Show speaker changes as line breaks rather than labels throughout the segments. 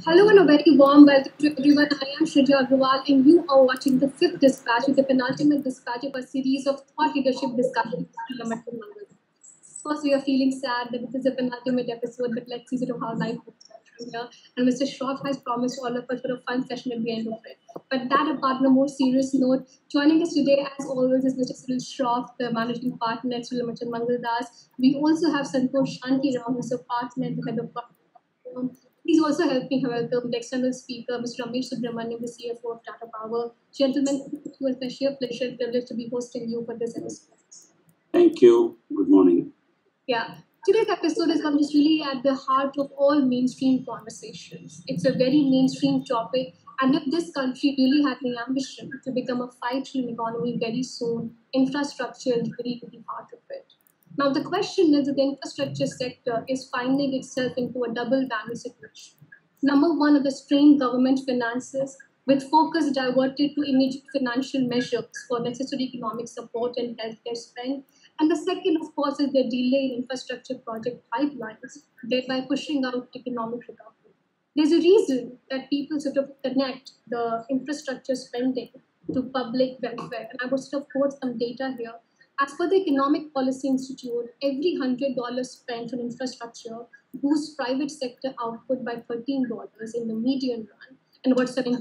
Hello and a very warm welcome to everyone. I am Shreya Agrawal and you are watching the fifth dispatch, the penultimate dispatch of a series of thought leadership discussions. First, we are feeling sad that this is a penultimate episode, but let's see sort of how life works out from here. And Mr. Shroff has promised all of us for a fun session at the end of it. But that apart, on a more serious note, joining us today, as always, is Mr. Cyril Shroff, the managing partner at Sulamachan Mangaldas. We also have Santosh Shanti Ram, who's a partner and the head of Please also help me welcome the external speaker, Mr. Ramesh Subramanian, the CFO of Tata Power. Gentlemen, it was a sheer pleasure and privilege to be hosting you for this episode.
Thank you. Good morning.
Yeah. Today's episode is just really at the heart of all mainstream conversations. It's a very mainstream topic, and if this country really had the ambition to become a 5 trillion economy very soon, infrastructure is really at the heart of it. Now, the question is that the infrastructure sector is finding itself into a double whammy situation. Number one are the strained government finances, with focus diverted to immediate financial measures for necessary economic support and healthcare spend. And the second, of course, is the delay in infrastructure project pipelines, thereby pushing out economic recovery. There's a reason that people sort of connect the infrastructure spending to public welfare. And I will sort of quote some data here. As per the Economic Policy Institute, every $100 spent on infrastructure boosts private sector output by $13 in the median run and about $17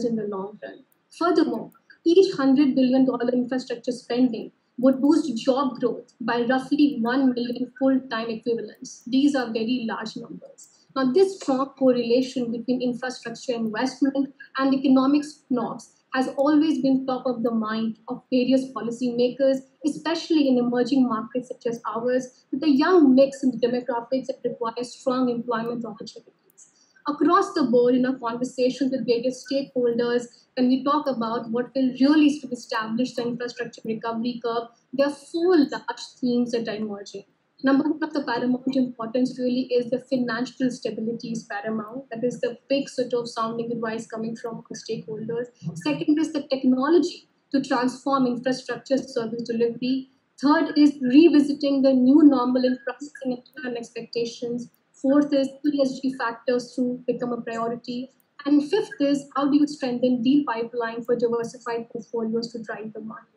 in the long run. Furthermore, each $100 billion infrastructure spending would boost job growth by roughly 1 million full time equivalents. These are very large numbers. Now, this strong correlation between infrastructure investment and economic snobs has always been top of the mind of various policymakers, especially in emerging markets such as ours, with a young mix in the demographics that require strong employment opportunities. Across the board, in our conversations with various stakeholders, when we talk about what will really establish the infrastructure recovery curve, there are four large themes that are emerging. Number one of the paramount importance really is the financial stability is paramount. That is the big sort of sounding advice coming from our stakeholders. Second is the technology to transform infrastructure service delivery. Third is revisiting the new normal in processing and expectations. Fourth is ESG factors to become a priority. And fifth is how do you strengthen deal pipeline for diversified portfolios to drive the market.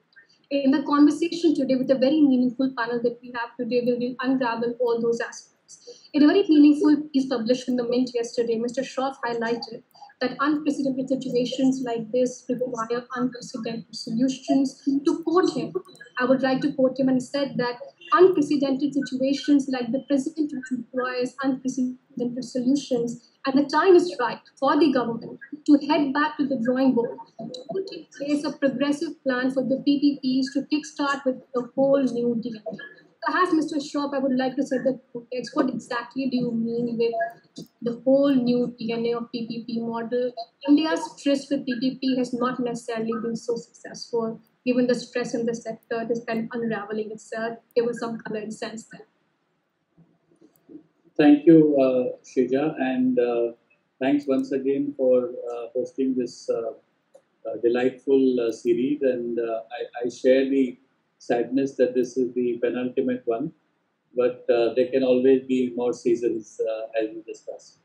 In the conversation today, with a very meaningful panel that we have today, we will unravel all those aspects. In a very meaningful piece published in the Mint yesterday, Mr. Shroff highlighted that unprecedented situations like this require unprecedented solutions. To quote him, I would like to quote him and said that unprecedented situations like the present requires unprecedented solutions, and the time is right for the government to head back to the drawing board, put in place a progressive plan for the PPPs to kickstart with the whole new DNA. Perhaps, Mr. Shroff, I would like to say the context. What exactly do you mean with the whole new DNA of PPP model? India's tryst with PPP has not necessarily been so successful. Given the stress in the sector, it is kind of unraveling itself. Give us some color and sense there.
Thank you, Shrija, and thanks once again for hosting this delightful series. And I share the sadness that this is the penultimate one, but there can always be more seasons as we discuss.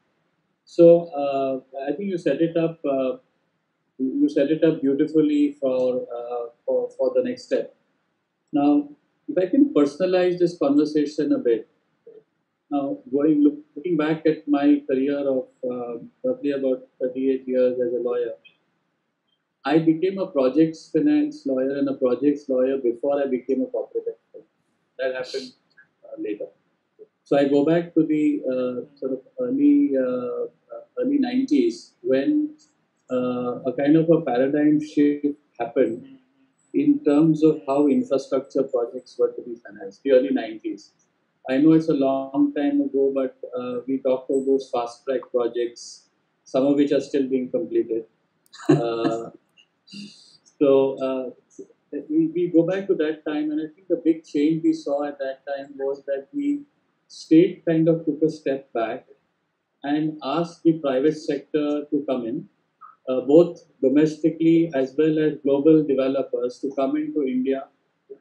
So I think you set it up. You set it up beautifully for the next step. Now, if I can personalize this conversation a bit. Now, looking back at my career of roughly about 38 years as a lawyer, I became a projects finance lawyer and a projects lawyer before I became a corporate expert. That happened later. So I go back to the sort of early 90s when a kind of a paradigm shift happened in terms of how infrastructure projects were to be financed, the early 90s. I know it's a long time ago, but we talked about those fast track projects, some of which are still being completed. We go back to that time, and I think the big change we saw at that time was that the state kind of took a step back and asked the private sector to come in, both domestically as well as global developers to come into India,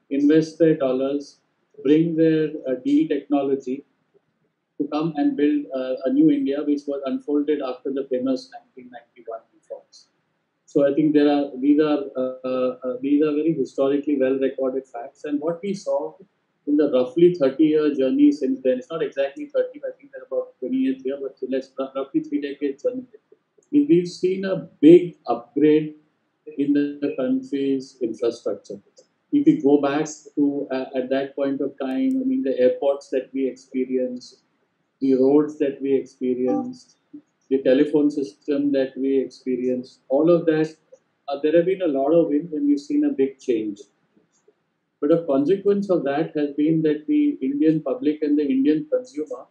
invest their dollars, bring their deal technology, to come and build a new India, which was unfolded after the famous 1991 reforms. So I think these are very historically well recorded facts, and what we saw in the roughly 30-year journey since then, it's not exactly 30, I think they're about 28 years, but let's roughly 3 decades journey, is we've seen a big upgrade in the country's infrastructure. If we go back to at that point of time, I mean, the airports that we experienced, the roads that we experienced, the telephone system that we experienced, all of that, there have been a lot of wins and we've seen a big change. But a consequence of that has been that the Indian public and the Indian consumer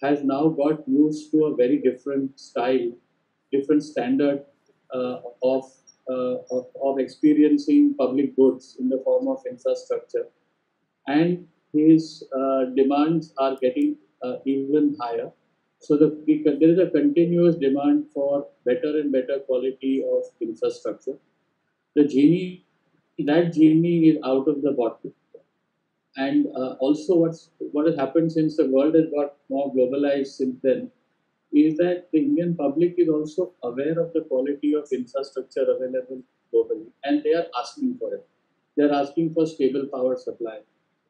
has now got used to a very different style, different standard of, of experiencing public goods in the form of infrastructure. And his demands are getting even higher. So there is a continuous demand for better and better quality of infrastructure. The genie, that genie is out of the bottle. And also, what has happened since the world has got more globalized since then is that the Indian public is also aware of the quality of infrastructure available globally, and they are asking for it. They are asking for stable power supply.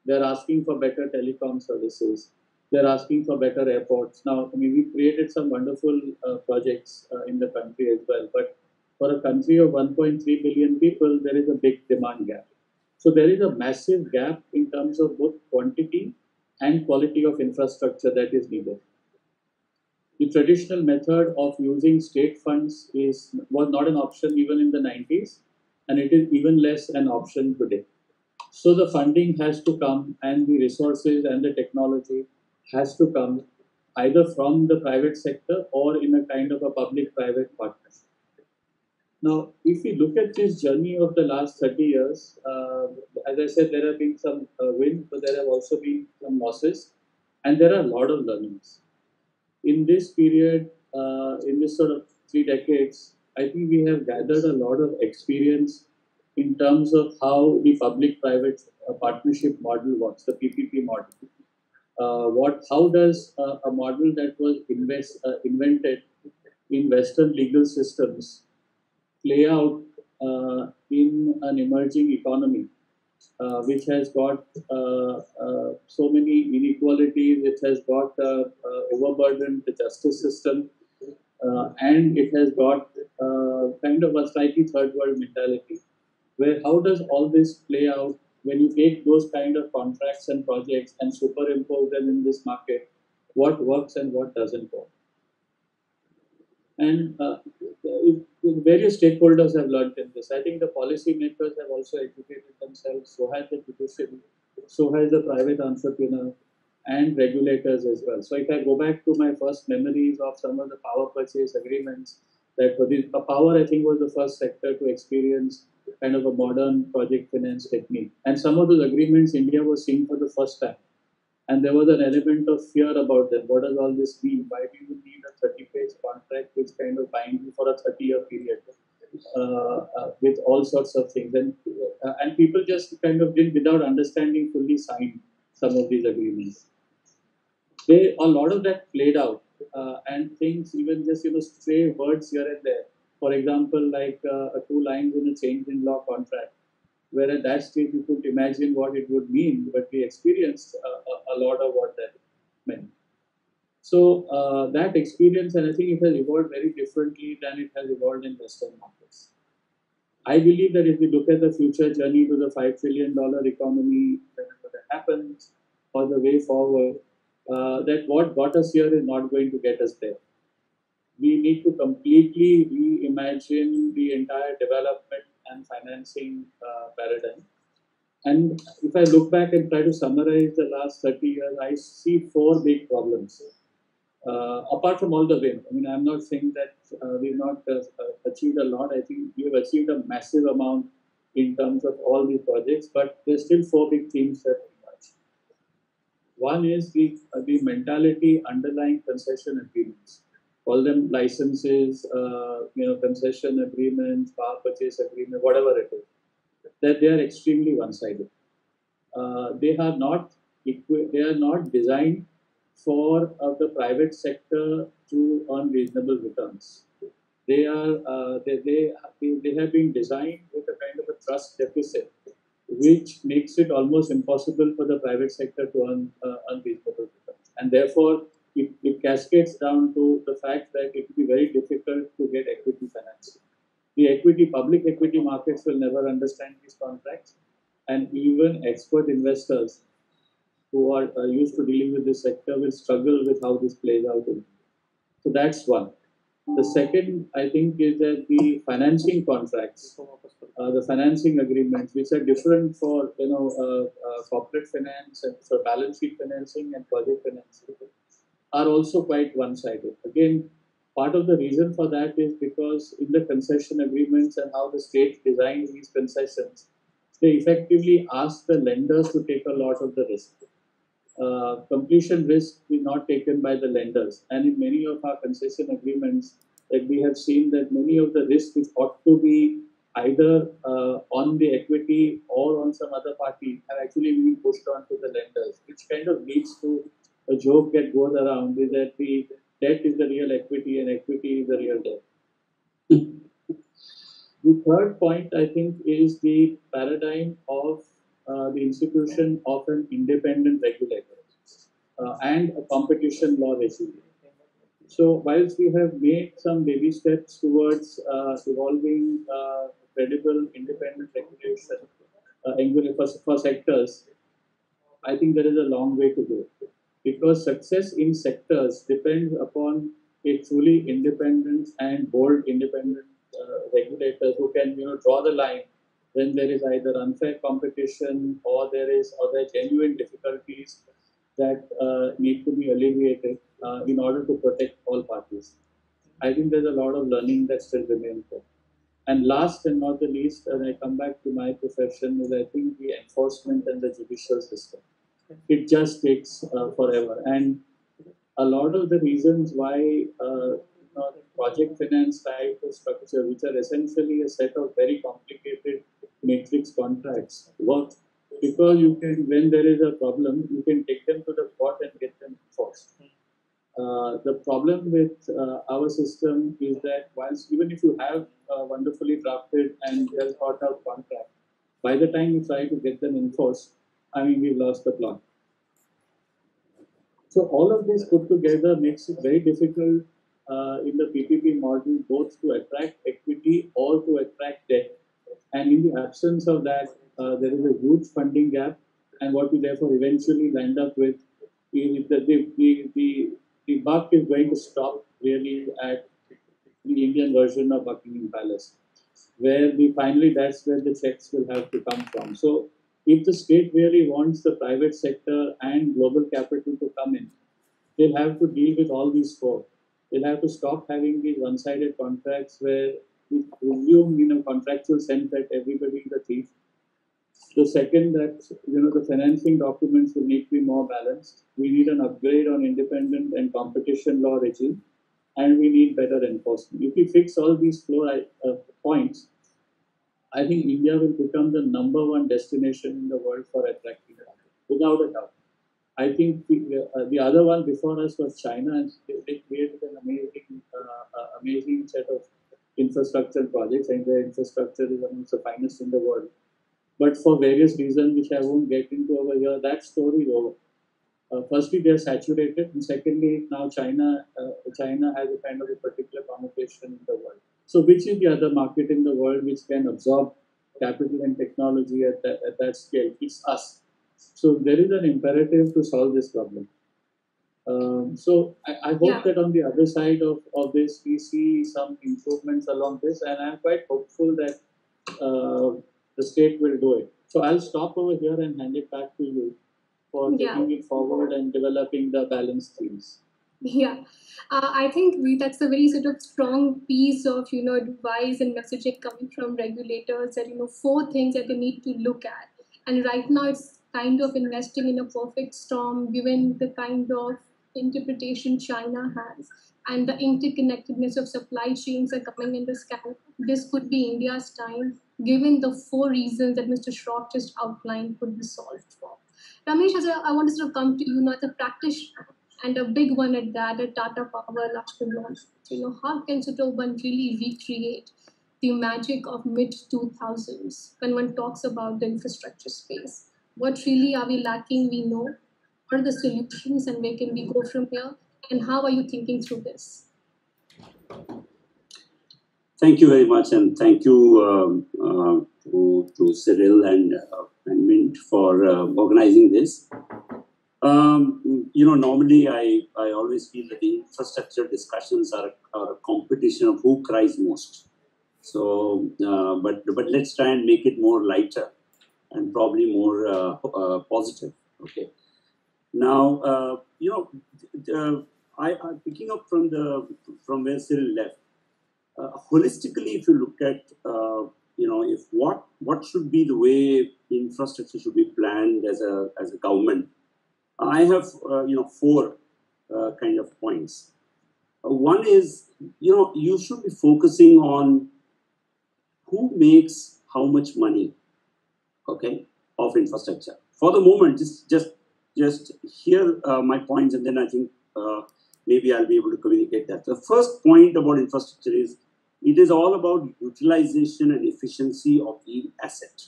They are asking for better telecom services. They are asking for better airports. Now, I mean, we created some wonderful projects in the country as well, but for a country of 1.3 billion people, there is a big demand gap. So there is a massive gap in terms of both quantity and quality of infrastructure that is needed. The traditional method of using state funds was not an option even in the 90s, and it is even less an option today. So the funding has to come, and the resources and the technology has to come either from the private sector or in a kind of a public-private partnership. Now, if we look at this journey of the last 30 years, as I said, there have been some wins, but there have also been some losses, and there are a lot of learnings. In this period, in this sort of 3 decades, I think we have gathered a lot of experience in terms of how the public-private partnership model works, the PPP model. How does a model that was invented in Western legal systems play out in an emerging economy, which has got so many inequalities, it has got overburdened the justice system, and it has got kind of a slightly third world mentality, where how does all this play out when you take those kind of contracts and projects and superimpose them in this market, what works and what doesn't work. And various stakeholders have learned in this. I think the policymakers have also educated themselves, so has the judiciary, so has the private entrepreneur, and regulators as well. So if I go back to my first memories of some of the power purchase agreements, that power, I think, was the first sector to experience kind of a modern project finance technique. And some of those agreements India was seeing for the first time. And there was an element of fear about them. What does all this mean? Why do you need a 30-page contract which kind of binds you for a 30-year period with all sorts of things? And people just kind of did, without understanding, fully sign some of these agreements. A lot of that played out, and things, even just stray words here and there. For example, like 2 lines in a change in law contract, where at that stage you could imagine what it would mean, but we experienced a lot of what that meant. So that experience, and I think it has evolved very differently than it has evolved in Western markets. I believe that if we look at the future journey to the $5 trillion economy, whenever that happens, or the way forward, that what got us here is not going to get us there. We need to completely reimagine the entire development and financing paradigm. And if I look back and try to summarize the last 30 years, I see 4 big problems. Apart from all the wins, I mean, I'm not saying that we've not achieved a lot. I think we've achieved a massive amount in terms of all these projects, but there's still 4 big themes that emerge. One is the mentality underlying concession agreements. Call them licenses, concession agreements, power purchase agreement, whatever it is. That they are extremely one-sided. They are not designed for the private sector to earn reasonable returns. They have been designed with a kind of a trust deficit, which makes it almost impossible for the private sector to earn unreasonable returns. And therefore, it cascades down to the fact that it will be very difficult to get equity financing. The public equity markets will never understand these contracts, and even expert investors who are used to dealing with this sector will struggle with how this plays out. So that's one. The second, I think, is that the financing contracts, the financing agreements, which are different for corporate finance and for balance sheet financing and project financing, are also quite one-sided. Again, part of the reason for that is because in the concession agreements and how the states design these concessions, they effectively ask the lenders to take a lot of the risk. Completion risk is not taken by the lenders. And in many of our concession agreements, that we have seen that many of the risks which ought to be either on the equity or on some other party have actually been pushed on to the lenders, which kind of leads to a joke that goes around is that the debt is the real equity and equity is the real debt. The third point, I think, is the paradigm of the institution of an independent regulator and a competition law regime. So, whilst we have made some baby steps towards evolving credible independent regulation for sectors, I think there is a long way to go, because success in sectors depends upon a truly independent and bold independent regulators who can draw the line when there is either unfair competition or there are genuine difficulties that need to be alleviated in order to protect all parties. I think there's a lot of learning that still remains there. And last and not the least, and I come back to my profession, is I think the enforcement and the judicial system. It just takes forever. And a lot of the reasons why project finance type of structure, which are essentially a set of very complicated matrix contracts, work because you can, when there is a problem, you can take them to the court and get them enforced. The problem with our system is that once, even if you have a wonderfully drafted and well thought out contract, by the time you try to get them enforced, we've lost the plot. So all of this put together makes it very difficult in the PPP model, both to attract equity or to attract debt. And in the absence of that, there is a huge funding gap. And what we therefore eventually land up with is that the buck is going to stop really at the Indian version of Buckingham Palace, where finally that's where the checks will have to come from. So if the state really wants the private sector and global capital to come in, they'll have to deal with all these four. They'll have to stop having these one-sided contracts where we presume in a contractual sense that everybody is a thief. The second, that the financing documents will need to be more balanced. We need an upgrade on independent and competition law regime, and we need better enforcement. If we fix all these points, I think India will become the #1 destination in the world for attracting capital, without a doubt. I think the other one before us was China, and they created an amazing set of infrastructure projects, and their infrastructure is amongst the finest in the world. But for various reasons, which I won't get into over here, that story is over. Firstly, they are saturated, and secondly, now China has a kind of a particular connotation in the world. So, which is the other market in the world which can absorb capital and technology at that scale? It's us. So, there is an imperative to solve this problem. So, I hope that on the other side of this, we see some improvements along this, and I'm quite hopeful that the state will do it. So, I'll stop over here and hand it back to you for taking it forward and developing the balanced themes.
Yeah, I think that's a very sort of strong piece of advice and messaging coming from regulators that 4 things that they need to look at. And right now, it's kind of investing in a perfect storm, given the kind of interpretation China has and the interconnectedness of supply chains are coming in the scan. This could be India's time, given the 4 reasons that Mr. Shroff just outlined could be solved for. Ramesh, I want to sort of come to you now as a practitioner and a big one at that, at Tata Power last launch. How can such a one really recreate the magic of mid 2000s when one talks about the infrastructure space? What really are we lacking? We know. What are the solutions, and where can we go from here? And how are you thinking through this?
Thank you very much, and thank you to Cyril and Mint for organizing this. Normally I always feel that the infrastructure discussions are a competition of who cries most. So, but let's try and make it more lighter and probably more positive. Okay. Now, I'm picking up from where Cyril left. Holistically, if you look at, if what should be the way infrastructure should be planned as a government, I have, four kind of points. One is, you should be focusing on who makes how much money, okay, of infrastructure. For the moment, just hear my points, and then I think maybe I'll be able to communicate that. The first point about infrastructure is it is all about utilization and efficiency of the asset.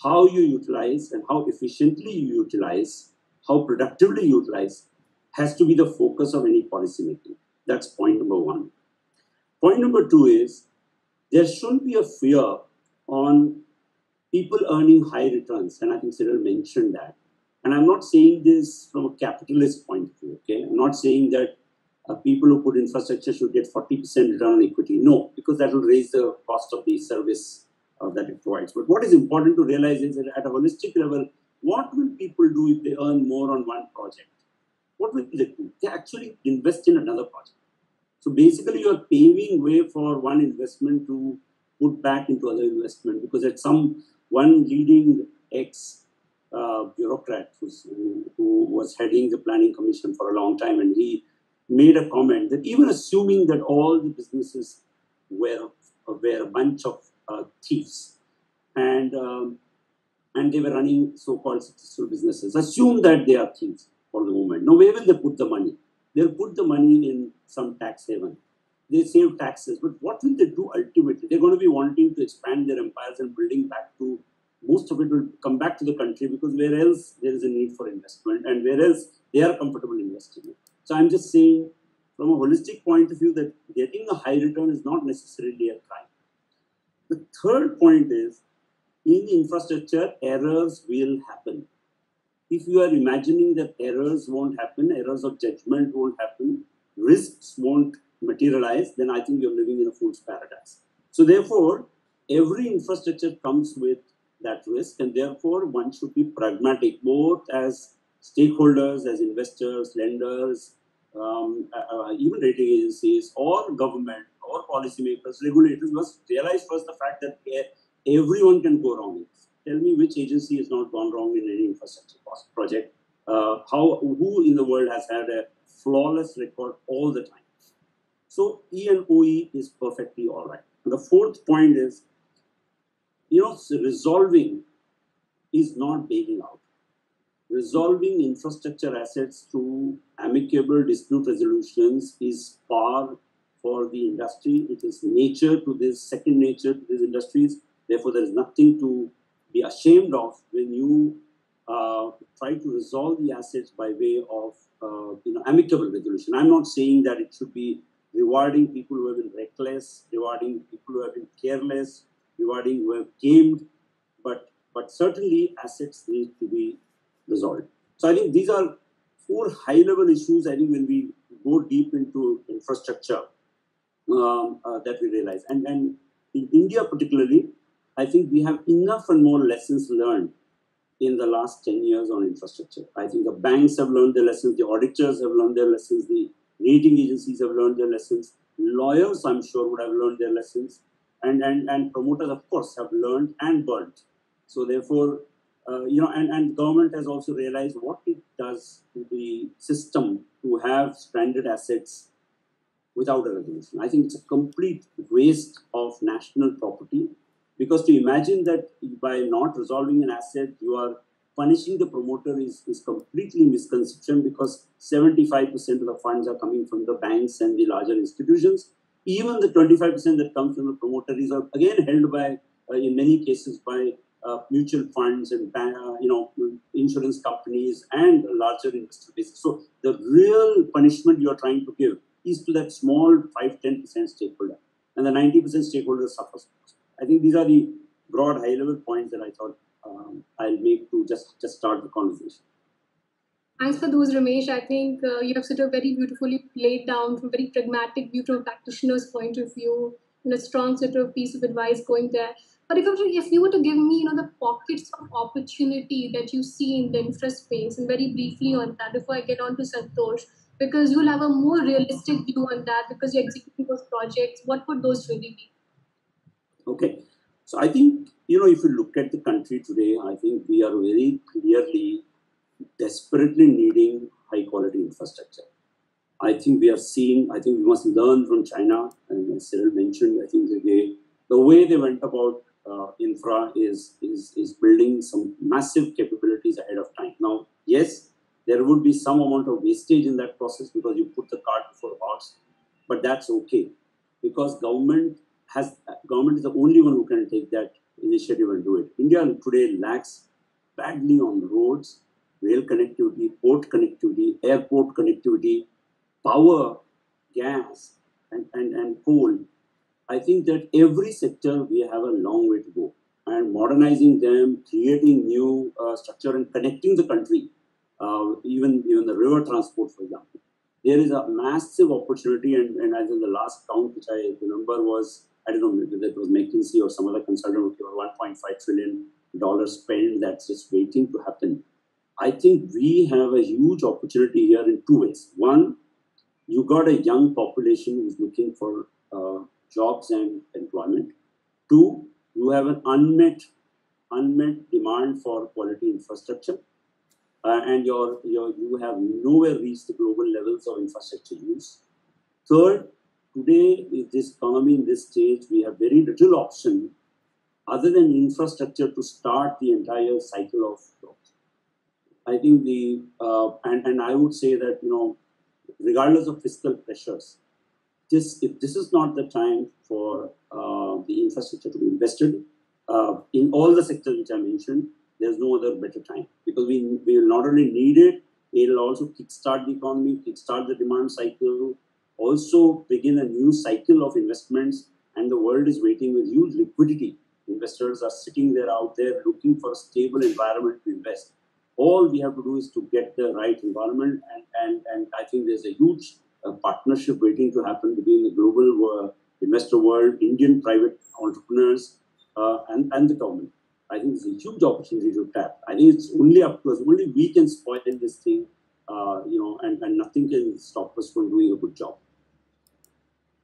How you utilize and how efficiently you utilize, how productively you utilize, has to be the focus of any policy making. That's point number one. Point number two is there shouldn't be a fear on people earning high returns, and I think Cyril mentioned that. And I'm not saying this from a capitalist point of view, okay? I'm not saying that people who put infrastructure should get 40% return on equity. No, because that will raise the cost of the service that it provides. But what is important to realize is that at a holistic level, what will people do if they earn more on one project? What will they do? They actually invest in another project. So basically, you are paving way for one investment to put back into other investment, because at one leading bureaucrat who was heading the planning commission for a long time, and he made a comment that even assuming that all the businesses were a bunch of thieves, and they were running so-called successful businesses, assume that they are thieves for the moment. Now, where will they put the money? They'll put the money in some tax haven. They save taxes, but what will they do ultimately? They're going to be wanting to expand their empires and building back to, most of it will come back to the country, because where else there is a need for investment and where else they are comfortable investing in. So I'm just saying, from a holistic point of view, that getting a high return is not necessarily a crime. The third point is, in infrastructure, errors will happen. If you are imagining that errors won't happen, errors of judgment won't happen, risks won't materialize, then I think you're living in a fool's paradise. So therefore, every infrastructure comes with that risk, and therefore one should be pragmatic, both as stakeholders, as investors, lenders, even rating agencies, or government, or policymakers, regulators must realize first the fact that everyone can go wrong. Tell me which agency has not gone wrong in any infrastructure project. Who in the world has had a flawless record all the time? So E and OE is perfectly all right. And the fourth point is, resolving is not bailing out. Resolving infrastructure assets through amicable dispute resolutions is par for the industry. It is nature to this, second nature to these industries. Therefore, there is nothing to be ashamed of when you try to resolve the assets by way of amicable resolution. I'm not saying that it should be rewarding people who have been reckless, rewarding people who have been careless, rewarding who have gamed, but certainly assets need to be resolved. So I think these are four high-level issues. I think when we go deep into infrastructure, that we realize, and in India particularly, I think we have enough and more lessons learned in the last 10 years on infrastructure. I think the banks have learned their lessons, the auditors have learned their lessons, the rating agencies have learned their lessons, lawyers, I'm sure, would have learned their lessons, and promoters, of course, have learned and burnt. So therefore, and government has also realized what it does to the system to have stranded assets without a resolution. I think it's a complete waste of national property, because to imagine that by not resolving an asset, you are punishing the promoter is completely misconception, because 75% of the funds are coming from the banks and the larger institutions. Even the 25% that comes from the promoter is again held by, in many cases, by mutual funds and insurance companies and larger investor bases. So the real punishment you are trying to give is to that small 5-10% stakeholder, and the 90% stakeholder suffers. I think these are the broad high-level points that I thought I'll make to just start the conversation.
Thanks for those, Ramesh. I think you have sort of very beautifully laid down from a very pragmatic view from a practitioner's point of view, and a strong sort of piece of advice going there. But if you were to give me, the pockets of opportunity that you see in the infra space, and very briefly on that before I get on to Santosh, because you'll have a more realistic view on that because you're executing those projects, what would those really be?
Okay. So I think, if you look at the country today, I think we are very clearly desperately needing high quality infrastructure. I think we must learn from China, and as Cyril mentioned, I think the way they went about infra is building some massive capabilities ahead of time. Now, yes, there would be some amount of wastage in that process because you put the cart before the horse, but that's okay, because government is the only one who can take that initiative and do it. India today lacks badly on roads, rail connectivity, port connectivity, airport connectivity, power, gas, and coal. I think that every sector we have a long way to go, and modernizing them, creating new structure and connecting the country, even the river transport, for example. There is a massive opportunity, and as in the last count, which I remember was, I don't know, maybe that was McKinsey or some other consultant, $1.5 trillion spend that's just waiting to happen. I think we have a huge opportunity here in two ways. One, you got a young population who's looking for jobs and employment. Two, you have an unmet demand for quality infrastructure, and you have nowhere reached the global levels of infrastructure use. Third, today in this economy, in this stage, we have very little option other than infrastructure to start the entire cycle of growth. I think and I would say that, regardless of fiscal pressures, if this is not the time for the infrastructure to be invested in all the sectors which I mentioned, there's no other better time, because we will not only need it, it will also kickstart the economy, kickstart the demand cycle, also begin a new cycle of investments, and the world is waiting with huge liquidity. Investors are sitting there out there looking for a stable environment to invest. All we have to do is to get the right environment, and I think there's a huge partnership waiting to happen between the global investor world, Indian private entrepreneurs, and the government. I think it's a huge opportunity to tap. I think it's only up to us. Only we can spoil this thing, and nothing can stop us from doing a good job.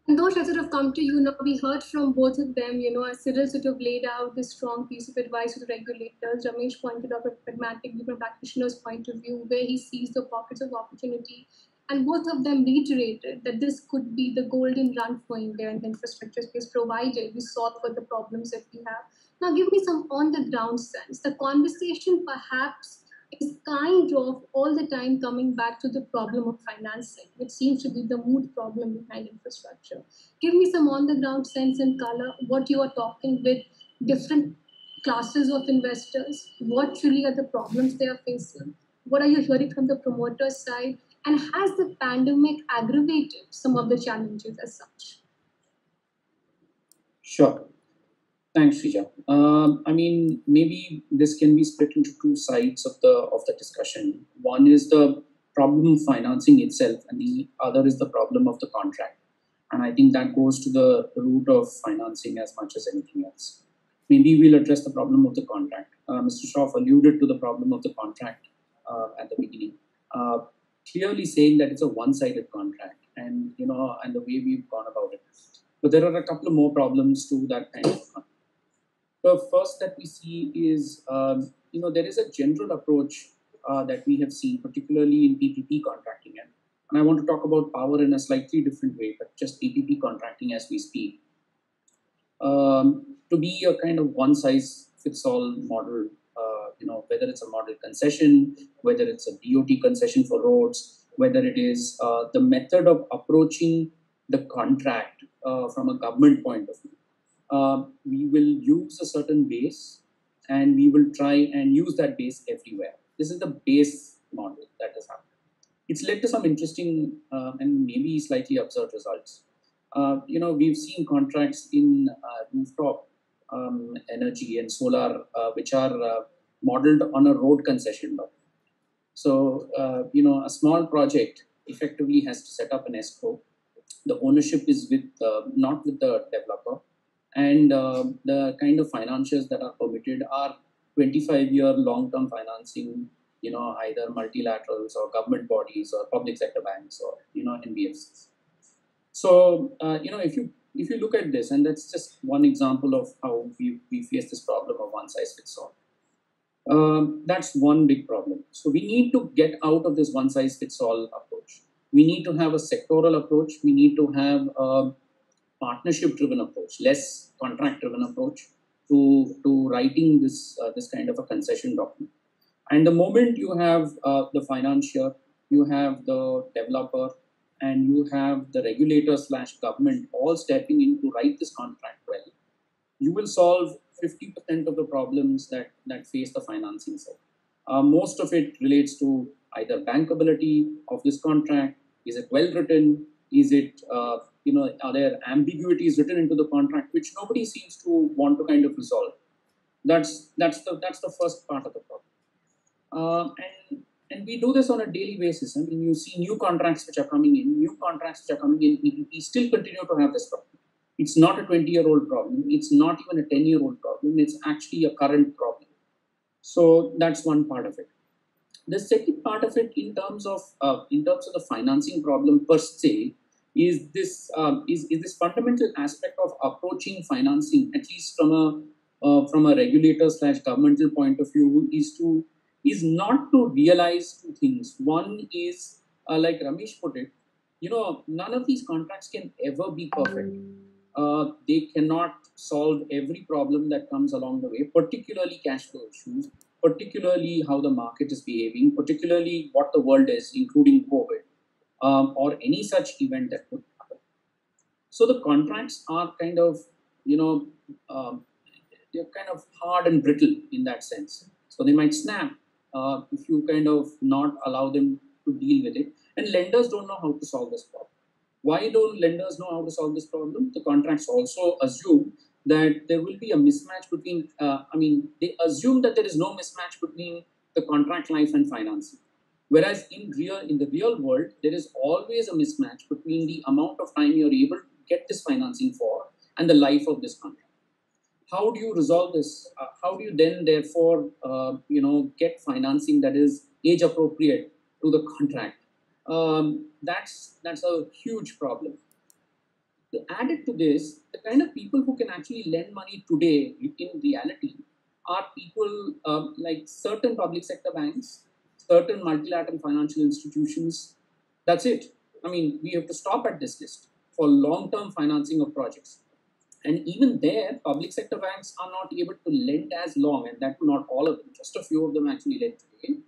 Santosh, I sort of come to you now. We heard from both of them, as Cyril sort of laid out this strong piece of advice to the regulators. Ramesh pointed out a pragmatic view from a practitioner's point of view, where he sees the pockets of opportunity. And both of them reiterated that this could be the golden run for India in the infrastructure space, provided we solve for the problems that we have. Now, give me some on-the-ground sense. The conversation perhaps is kind of all the time coming back to the problem of financing, which seems to be the mood problem behind infrastructure. Give me some on-the-ground sense and color, what you are talking with different classes of investors, what really are the problems they are facing, what are you hearing from the promoter side, and has the pandemic aggravated some of the challenges as such?
Sure. Thanks, Shrija. Maybe this can be split into two sides of the discussion. One is the problem of financing itself, and the other is the problem of the contract. And I think that goes to the root of financing as much as anything else. Maybe we'll address the problem of the contract. Mr. Shroff alluded to the problem of the contract at the beginning, clearly saying that it's a one-sided contract, and the way we've gone about it. But there are a couple of more problems to that kind of contract. The first that we see is, there is a general approach that we have seen, particularly in PPP contracting. And I want to talk about power in a slightly different way, but just PPP contracting as we speak. To be a kind of one-size-fits-all model whether it's a model concession, whether it's a BOT concession for roads, whether it is the method of approaching the contract from a government point of view. We will use a certain base and we will try and use that base everywhere. This is the base model that has happened. It's led to some interesting and maybe slightly absurd results. We've seen contracts in rooftop energy and solar, which are modeled on a road concession law. So, a small project effectively has to set up an escrow. The ownership is with not with the developer, and the kind of financials that are permitted are 25-year long-term financing. Either multilaterals or government bodies or public sector banks or NBFCs. So if you look at this, and that's just one example of how we face this problem of one size fits all. That's one big problem. So we need to get out of this one size fits all approach. We need to have a sectoral approach. We need to have a partnership driven approach, less contract driven approach to writing this kind of a concession document. And the moment you have the financier, you have the developer, and you have the regulator / government all stepping in to write this contract well, you will solve 50% of the problems that face the financing side. Most of it relates to either bankability of this contract. Is it well written? Is it, are there ambiguities written into the contract which nobody seems to want to kind of resolve? That's the first part of the problem. And we do this on a daily basis. I mean, you see new contracts which are coming in, we still continue to have this problem. It's not a 20-year-old problem. It's not even a 10-year-old problem. It's actually a current problem. So that's one part of it. The second part of it, in terms of the financing problem per se, is this fundamental aspect of approaching financing, at least from a regulator / governmental point of view, is not to realize two things. One is, like Ramesh put it, none of these contracts can ever be perfect. They cannot solve every problem that comes along the way, particularly cash flow issues, particularly how the market is behaving, particularly what the world is, including COVID, or any such event that could happen. So the contracts are kind of, they're kind of hard and brittle in that sense. So they might snap if you kind of not allow them to deal with it. And lenders don't know how to solve this problem. Why don't lenders know how to solve this problem? The contracts also assume that there will be a mismatch between, they assume that there is no mismatch between the contract life and financing. Whereas in the real world, there is always a mismatch between the amount of time you're able to get this financing for and the life of this contract. How do you resolve this? How do you then, therefore, get financing that is age appropriate to the contract? That's a huge problem. To add it to this, the kind of people who can actually lend money today in reality are people like certain public sector banks, certain multilateral financial institutions. That's it. I mean, we have to stop at this list for long-term financing of projects. And even there, public sector banks are not able to lend as long, and that not all of them, just a few of them actually lend today,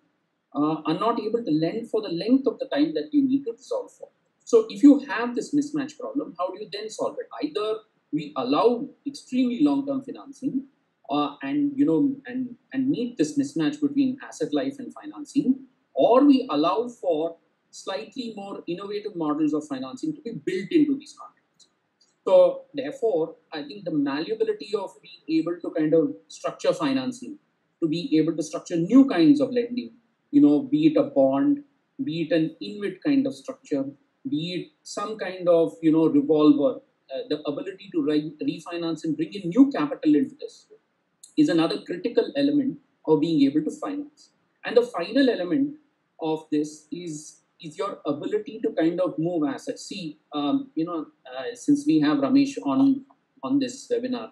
are not able to lend for the length of the time that you need to resolve for. So if you have this mismatch problem, how do you then solve it? Either we allow extremely long-term financing and meet this mismatch between asset life and financing, or we allow for slightly more innovative models of financing to be built into these contracts. So therefore, I think the malleability of being able to kind of structure financing, to be able to structure new kinds of lending, be it a bond, be it an InvIT kind of structure, be it some kind of, revolver, the ability to refinance and bring in new capital into this is another critical element of being able to finance. And the final element of this is your ability to kind of move assets. See, since we have Ramesh on this webinar,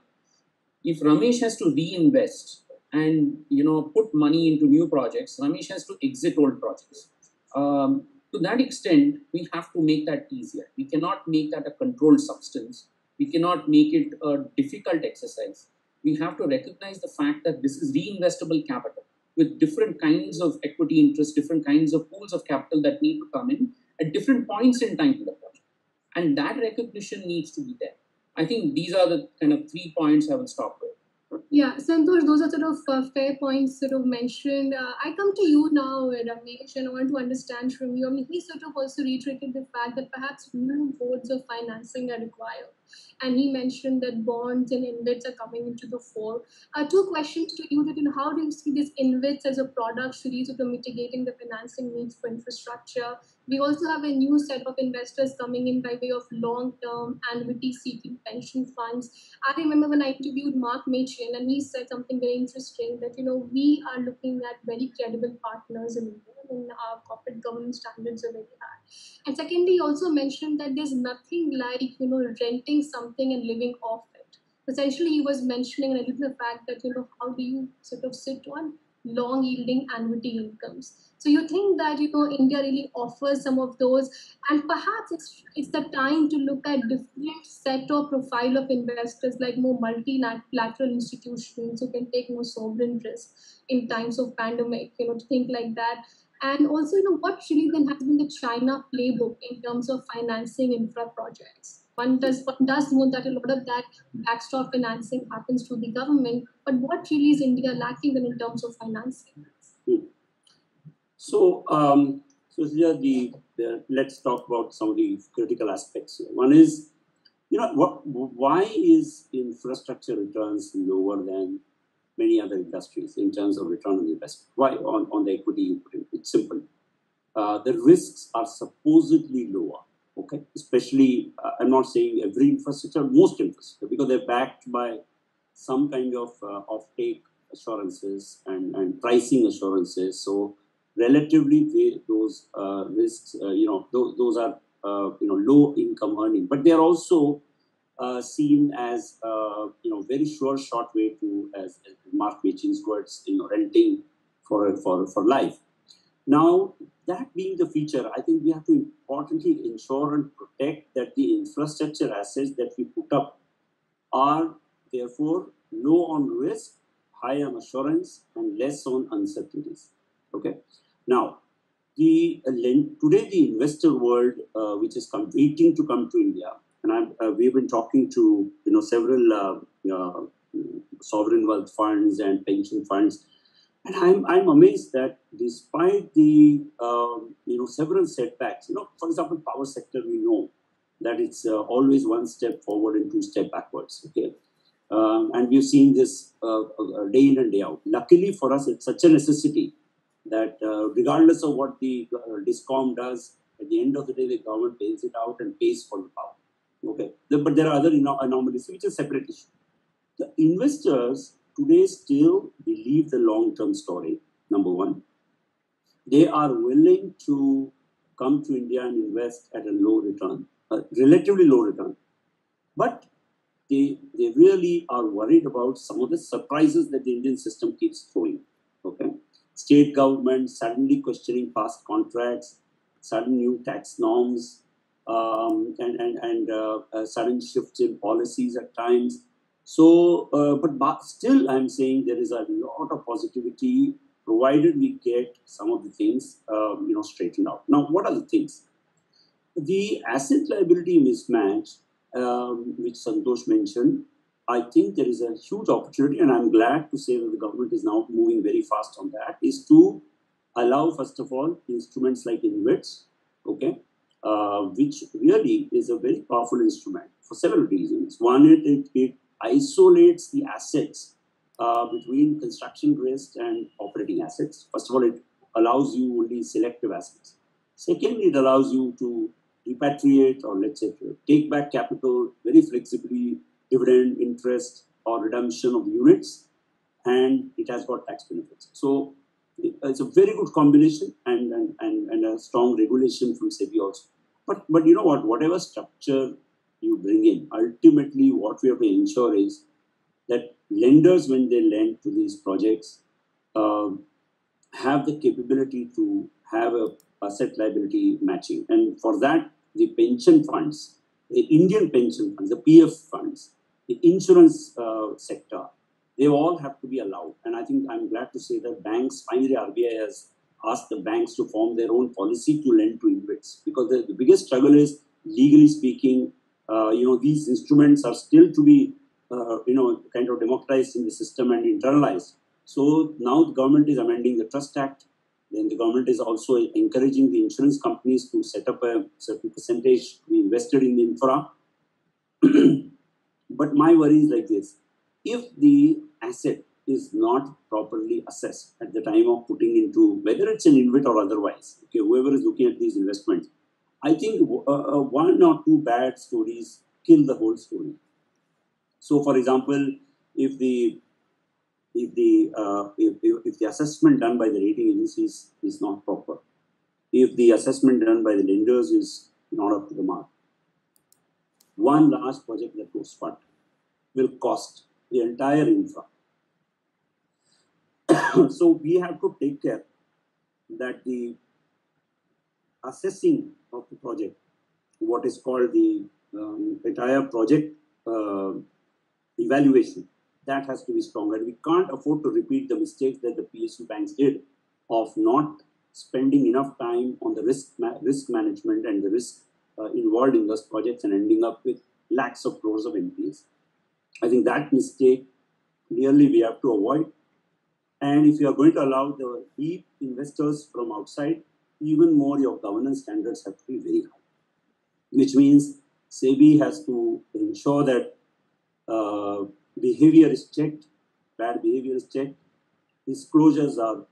if Ramesh has to reinvest and put money into new projects, Ramesh has to exit old projects. To that extent, we have to make that easier. We cannot make that a controlled substance. We cannot make it a difficult exercise. We have to recognize the fact that this is reinvestable capital. with different kinds of equity interest, different kinds of pools of capital that need to come in at different points in time to the project. And that recognition needs to be there. I think these are the kind of 3 points I will stop with.
Yeah, Santosh, those are sort of fair points sort of mentioned. I come to you now, Ramesh, and I want to understand from you. I mean, he sort of also reiterated the fact that perhaps new modes of financing are required. And he mentioned that bonds and InvITs are coming into the fore. Two questions to you: that how do you see these InvITs as a product series of mitigating the financing needs for infrastructure? We also have a new set of investors coming in by way of long-term annuity-seeking pension funds. I remember when I interviewed Mark Machin, and he said something very interesting that we are looking at very credible partners in India, and our corporate governance standards are very high. And secondly, he also mentioned that there's nothing like renting something and living off it. Essentially, he was mentioning and the fact that how do you sort of sit on long yielding annuity incomes. So you think that India really offers some of those, and perhaps it's the time to look at different set or profile of investors, like more multilateral institutions who can take more sovereign risk in times of pandemic. To think like that. And also, what really then has been the China playbook in terms of financing infra projects. One does know that a lot of that backstop financing happens through the government, but what really is India lacking in terms of financing?
So, let's talk about some of the critical aspects here. One is, why is infrastructure returns lower than many other industries in terms of return on investment? Why on the equity you put in? It's simple. The risks are supposedly lower. Okay, especially I'm not saying every infrastructure, most infrastructure, because they're backed by some kind of offtake assurances and pricing assurances. So relatively, those risks, those are low income earning, but they are also seen as very sure short way to, as Mark Machin's words, renting for life. Now, that being the feature, I think we have to importantly ensure and protect that the infrastructure assets that we put up are therefore low on risk, high on assurance, and less on uncertainties. Okay. Now, today the investor world, which is waiting to come to India, and we've been talking to several sovereign wealth funds and pension funds. And I'm amazed that despite the several setbacks, for example, power sector, we know that it's always one step forward and two step backwards. Okay, and we've seen this day in and day out. Luckily for us, it's such a necessity that regardless of what the DISCOM does, at the end of the day, the government pays it out and pays for the power. Okay, but there are other anomalies, which is a separate issue. The investors today still believe the long-term story, number one. They are willing to come to India and invest at a low return, relatively low return. But they really are worried about some of the surprises that the Indian system keeps throwing. Okay, state government suddenly questioning past contracts, sudden new tax norms, and sudden shifts in policies at times. So, but still, I'm saying there is a lot of positivity provided we get some of the things, straightened out. Now, what are the things? The asset liability mismatch, which Santosh mentioned, I think there is a huge opportunity, and I'm glad to say that the government is now moving very fast on that, is to allow, first of all, instruments like InvITs, okay, which really is a very powerful instrument for several reasons. One, it isolates the assets between construction risk and operating assets. First of all, it allows you only selective assets. Second, it allows you to repatriate, or let's say take back capital very flexibly, dividend, interest, or redemption of units, and it has got tax benefits. So it's a very good combination and a strong regulation from SEBI also. But you know what? Whatever structure you bring in, ultimately what we have to ensure is that lenders, when they lend to these projects, have the capability to have a asset liability matching. And for that, the pension funds, the Indian pension funds, the PF funds, the insurance sector, They all have to be allowed. And I think I'm glad to say that banks, finally RBI has asked the banks to form their own policy to lend to InvITs, because the biggest struggle is, legally speaking, these instruments are still to be, kind of democratized in the system and internalized. So now the government is amending the Trust Act. Then the government is also encouraging the insurance companies to set up a certain percentage to be invested in the infra. But my worry is like this: if the asset is not properly assessed at the time of putting into, whether it's an InvIT or otherwise, okay, whoever is looking at these investments, I think one or two bad stories kill the whole story. So, for example, if the assessment done by the rating agencies is not proper, if the assessment done by the lenders is not up to the mark, one large project that goes fund will cost the entire infra. So we have to take care that the assessing of the project, what is called the entire project evaluation, that has to be stronger. We can't afford to repeat the mistakes that the PSU banks did of not spending enough time on the risk management and the risk involved in those projects and ending up with lakhs of crores of NPAs. I think that mistake clearly we have to avoid. And if you are going to allow the deep investors from outside, even more your governance standards have to be very high, which means SEBI has to ensure that behavior is checked, bad behavior is checked, disclosures are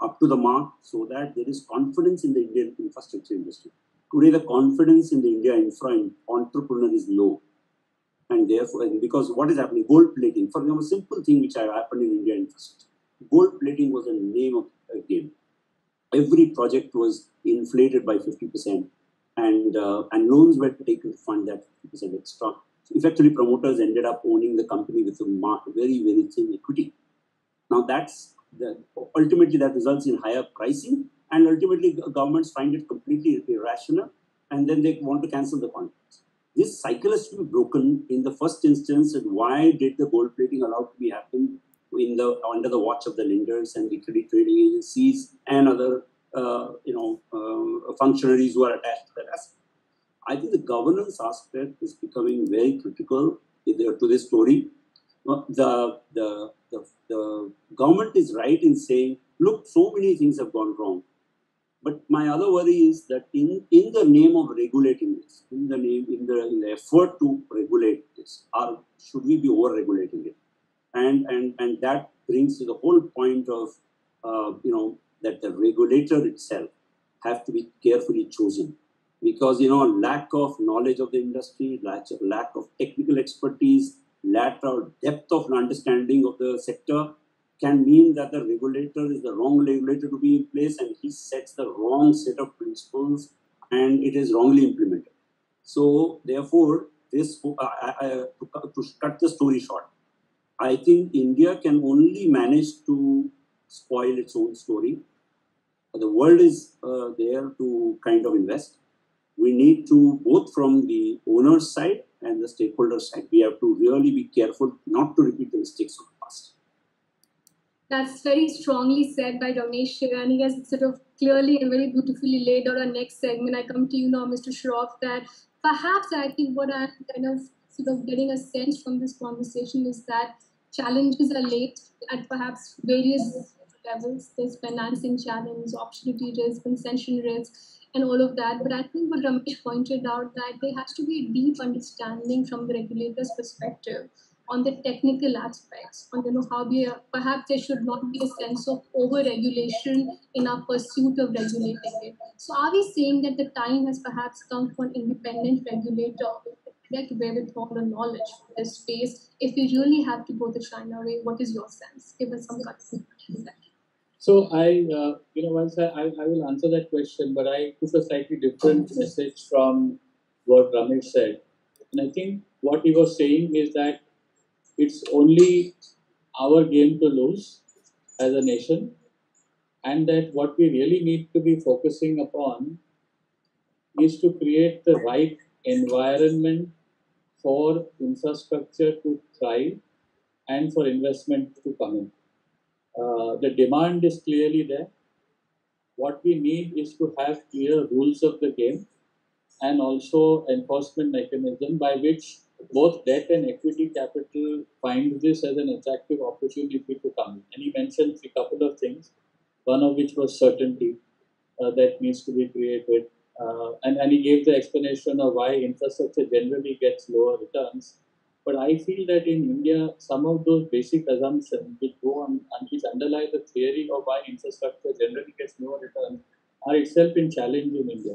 up to the mark, so that there is confidence in the Indian infrastructure industry. Today, the confidence in the India infra entrepreneur is low. And therefore, because what is happening? Gold plating. For example, a simple thing which happened in India infrastructure. Gold plating was the name of the game. Every project was inflated by 50%, and loans were taken to fund that 50% extra. So effectively, promoters ended up owning the company with a very, very thin equity. Now, ultimately that results in higher pricing, and ultimately governments find it completely irrational, and then they want to cancel the contracts. This cycle has to be broken in the first instance. And why did the gold plating allowed to be happen under the watch of the lenders and the credit trading agencies and other functionaries who are attached to that asset? I think the governance aspect is becoming very critical to this story. The government is right in saying, look, so many things have gone wrong. But my other worry is that in the name of regulating this, in the effort to regulate this, should we be over-regulating it? And that brings to the whole point of that the regulator itself have to be carefully chosen, because lack of knowledge of the industry, lack of technical expertise, lack of depth of understanding of the sector can mean that the regulator is the wrong regulator to be in place, and he sets the wrong set of principles and it is wrongly implemented. So therefore, to cut the story short, I think India can only manage to spoil its own story. The world is there to kind of invest. We need to, both from the owner's side and the stakeholder side, we have to really be careful not to repeat the mistakes of the past.
That's very strongly said by Ramesh, and he has sort of clearly and very beautifully laid out our next segment. I come to you now, Mr. Shroff, that perhaps I think what I'm kind of sort of getting a sense from this conversation is that challenges are late at perhaps various levels. There's financing challenge, opportunity risk, concession risk, and all of that. But I think what Ramesh pointed out, that there has to be a deep understanding from the regulator's perspective on the technical aspects, on how perhaps there should not be a sense of over-regulation in our pursuit of regulating it. So are we saying that the time has perhaps come for an independent regulator with the correct wherewithal or knowledge for this space? If we really have to go the China way, what is your sense? Give us some context to that.
So once I will answer that question, but I took a slightly different message from what Ramesh said. And I think what he was saying is that it's only our game to lose as a nation, and that what we really need to be focusing upon is to create the right environment for infrastructure to thrive and for investment to come in. The demand is clearly there. What we need is to have clear rules of the game and also enforcement mechanism by which both debt and equity capital find this as an attractive opportunity to come in. And he mentioned a couple of things, one of which was certainty that needs to be created. And he gave the explanation of why infrastructure generally gets lower returns. But I feel that in India, some of those basic assumptions which go on and which underlie the theory of why infrastructure generally gets lower returns are itself in challenge in India.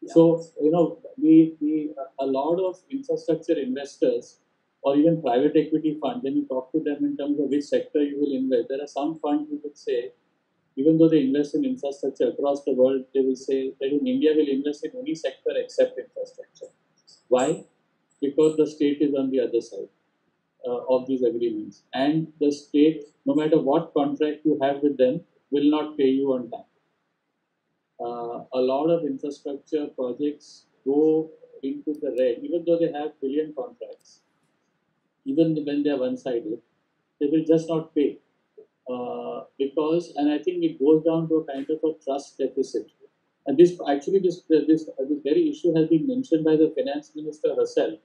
So, a lot of infrastructure investors or even private equity funds, when you talk to them in terms of which sector you will invest, there are some funds who would say, even though they invest in infrastructure across the world, they will say that in India will invest in any sector except infrastructure. Why? Because the state is on the other side of these agreements. And the state, no matter what contract you have with them, will not pay you on time. A lot of infrastructure projects go into the red, even though they have billion contracts. Even when they are one-sided, they will just not pay. Because, and I think it goes down to a kind of a trust deficit. And this very issue has been mentioned by the finance minister herself,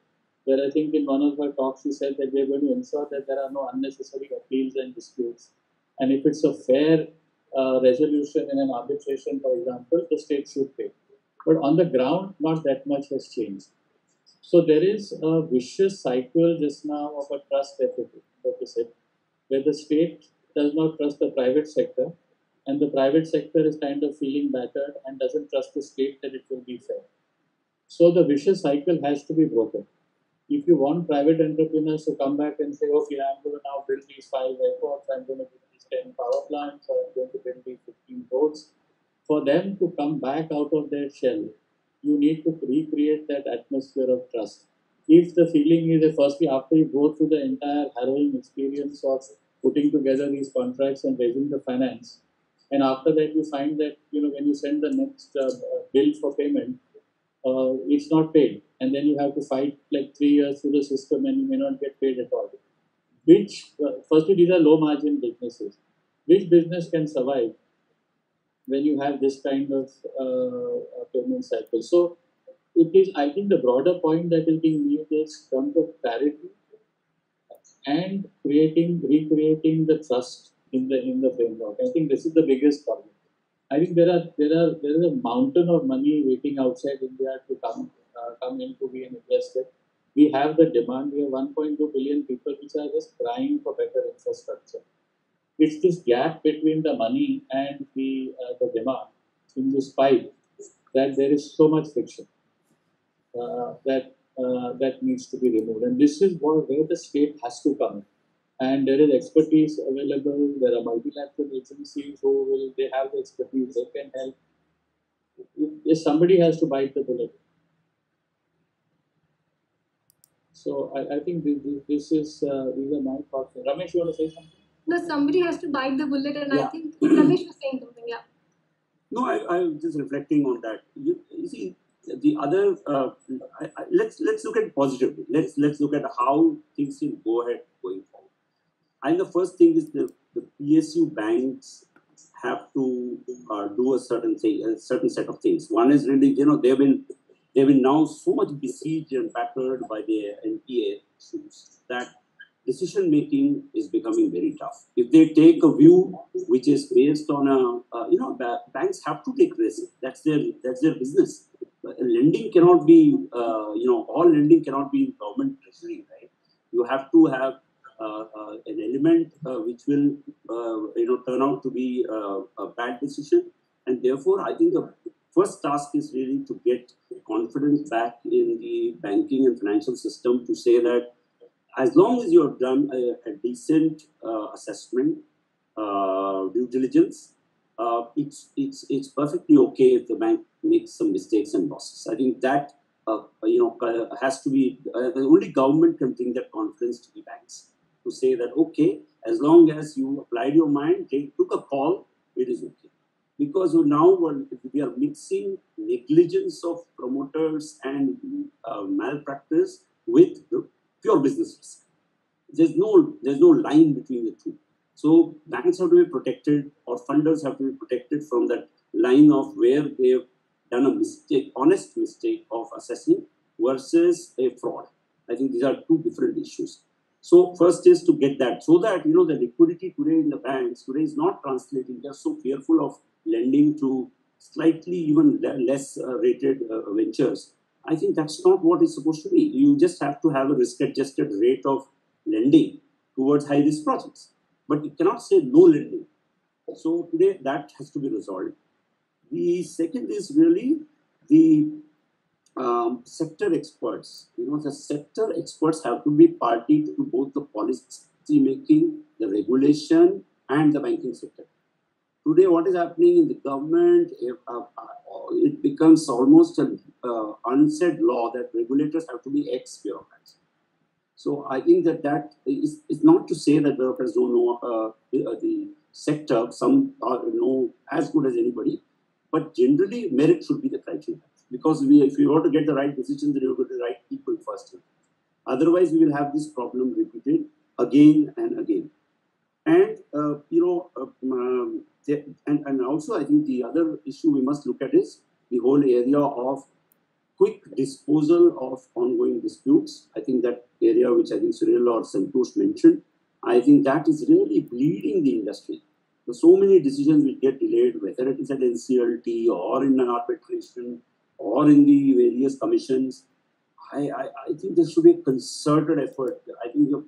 where I think in one of her talks she said that we're going to ensure that there are no unnecessary appeals and disputes. And if it's a fair resolution in an arbitration, for example, the state should pay. But on the ground, not that much has changed. So there is a vicious cycle just now of a trust deficit, where the state does not trust the private sector, and the private sector is kind of feeling battered and doesn't trust the state that it will be fair. So the vicious cycle has to be broken. If you want private entrepreneurs to come back and say, okay, I'm going to now build these 5 airports, I'm going to build these 10 power plants, or I'm going to build these 15 roads, for them to come back out of their shell, you need to recreate that atmosphere of trust. If the feeling is that firstly, after you go through the entire harrowing experience of putting together these contracts and raising the finance, and after that you find that when you send the next bill for payment, it's not paid, and then you have to fight like 3 years through the system, and you may not get paid at all. Which firstly, these are low margin businesses. Which business can survive when you have this kind of payment cycle? So it is, I think, the broader point that is being made is terms of clarity and recreating the trust in the framework. I think this is the biggest problem. I think there is a mountain of money waiting outside India to come in to be invested. We have the demand. We have 1.2 billion people which are just crying for better infrastructure. It's this gap between the money and the demand in this pipe that there is so much friction that needs to be removed. And this is where the state has to come in. And there is expertise available. There are multilateral agencies they have the expertise, they can help. If somebody has to bite the bullet. So I think this is these are my thoughts. Ramesh, you want to say something?
No, somebody has to bite the bullet, and
Yeah.
I think Ramesh was saying something. Yeah.
No, I was just reflecting on that. You see, the other let's look at it positively. Let's look at how things will go ahead going forward. And the first thing is the PSU banks have to do a certain set of things. One is really, they've been now so much besieged and battered by their NPA issues that decision making is becoming very tough. If they take a view which is based on banks have to take risk. That's their business. Lending cannot be, all lending cannot be in government treasury, right? You have to have an element which will, turn out to be a bad decision. And therefore, I think the first task is really to get confidence back in the banking and financial system to say that as long as you have done a decent assessment, due diligence, it's perfectly okay if the bank makes some mistakes and losses. I think that has to be only government can bring that confidence to the banks to say that okay, as long as you applied your mind, took a call, it is okay. Because now we are mixing negligence of promoters and malpractice with pure business risk. there's no line between the two. So banks have to be protected, or funders have to be protected from that line of where they've done a mistake, honest mistake of assessing versus a fraud. I think these are two different issues. So first is to get that, so that the liquidity today in the banks today is not translating. They're so fearful of lending to slightly even less rated ventures. I think that's not what it's supposed to be. You just have to have a risk-adjusted rate of lending towards high-risk projects, but you cannot say no lending. So today that has to be resolved. The second is really the sector experts. The sector experts have to be party to both the policy making, the regulation, and the banking sector. Today, what is happening in the government, it becomes almost an unsaid law that regulators have to be ex-bureaucrats. So I think that is not to say that bureaucrats don't know the sector. Some know as good as anybody, but generally merit should be the criteria. Because if we want to get the right decisions, then we go to the right people first. Otherwise, we will have this problem repeated again and again. And and also I think the other issue we must look at is the whole area of quick disposal of ongoing disputes. I think that area which I think Cyril or Santosh mentioned, I think that is really bleeding the industry. So many decisions will get delayed, whether it is at NCLT or in an arbitration or in the various commissions. I think there should be a concerted effort. I think a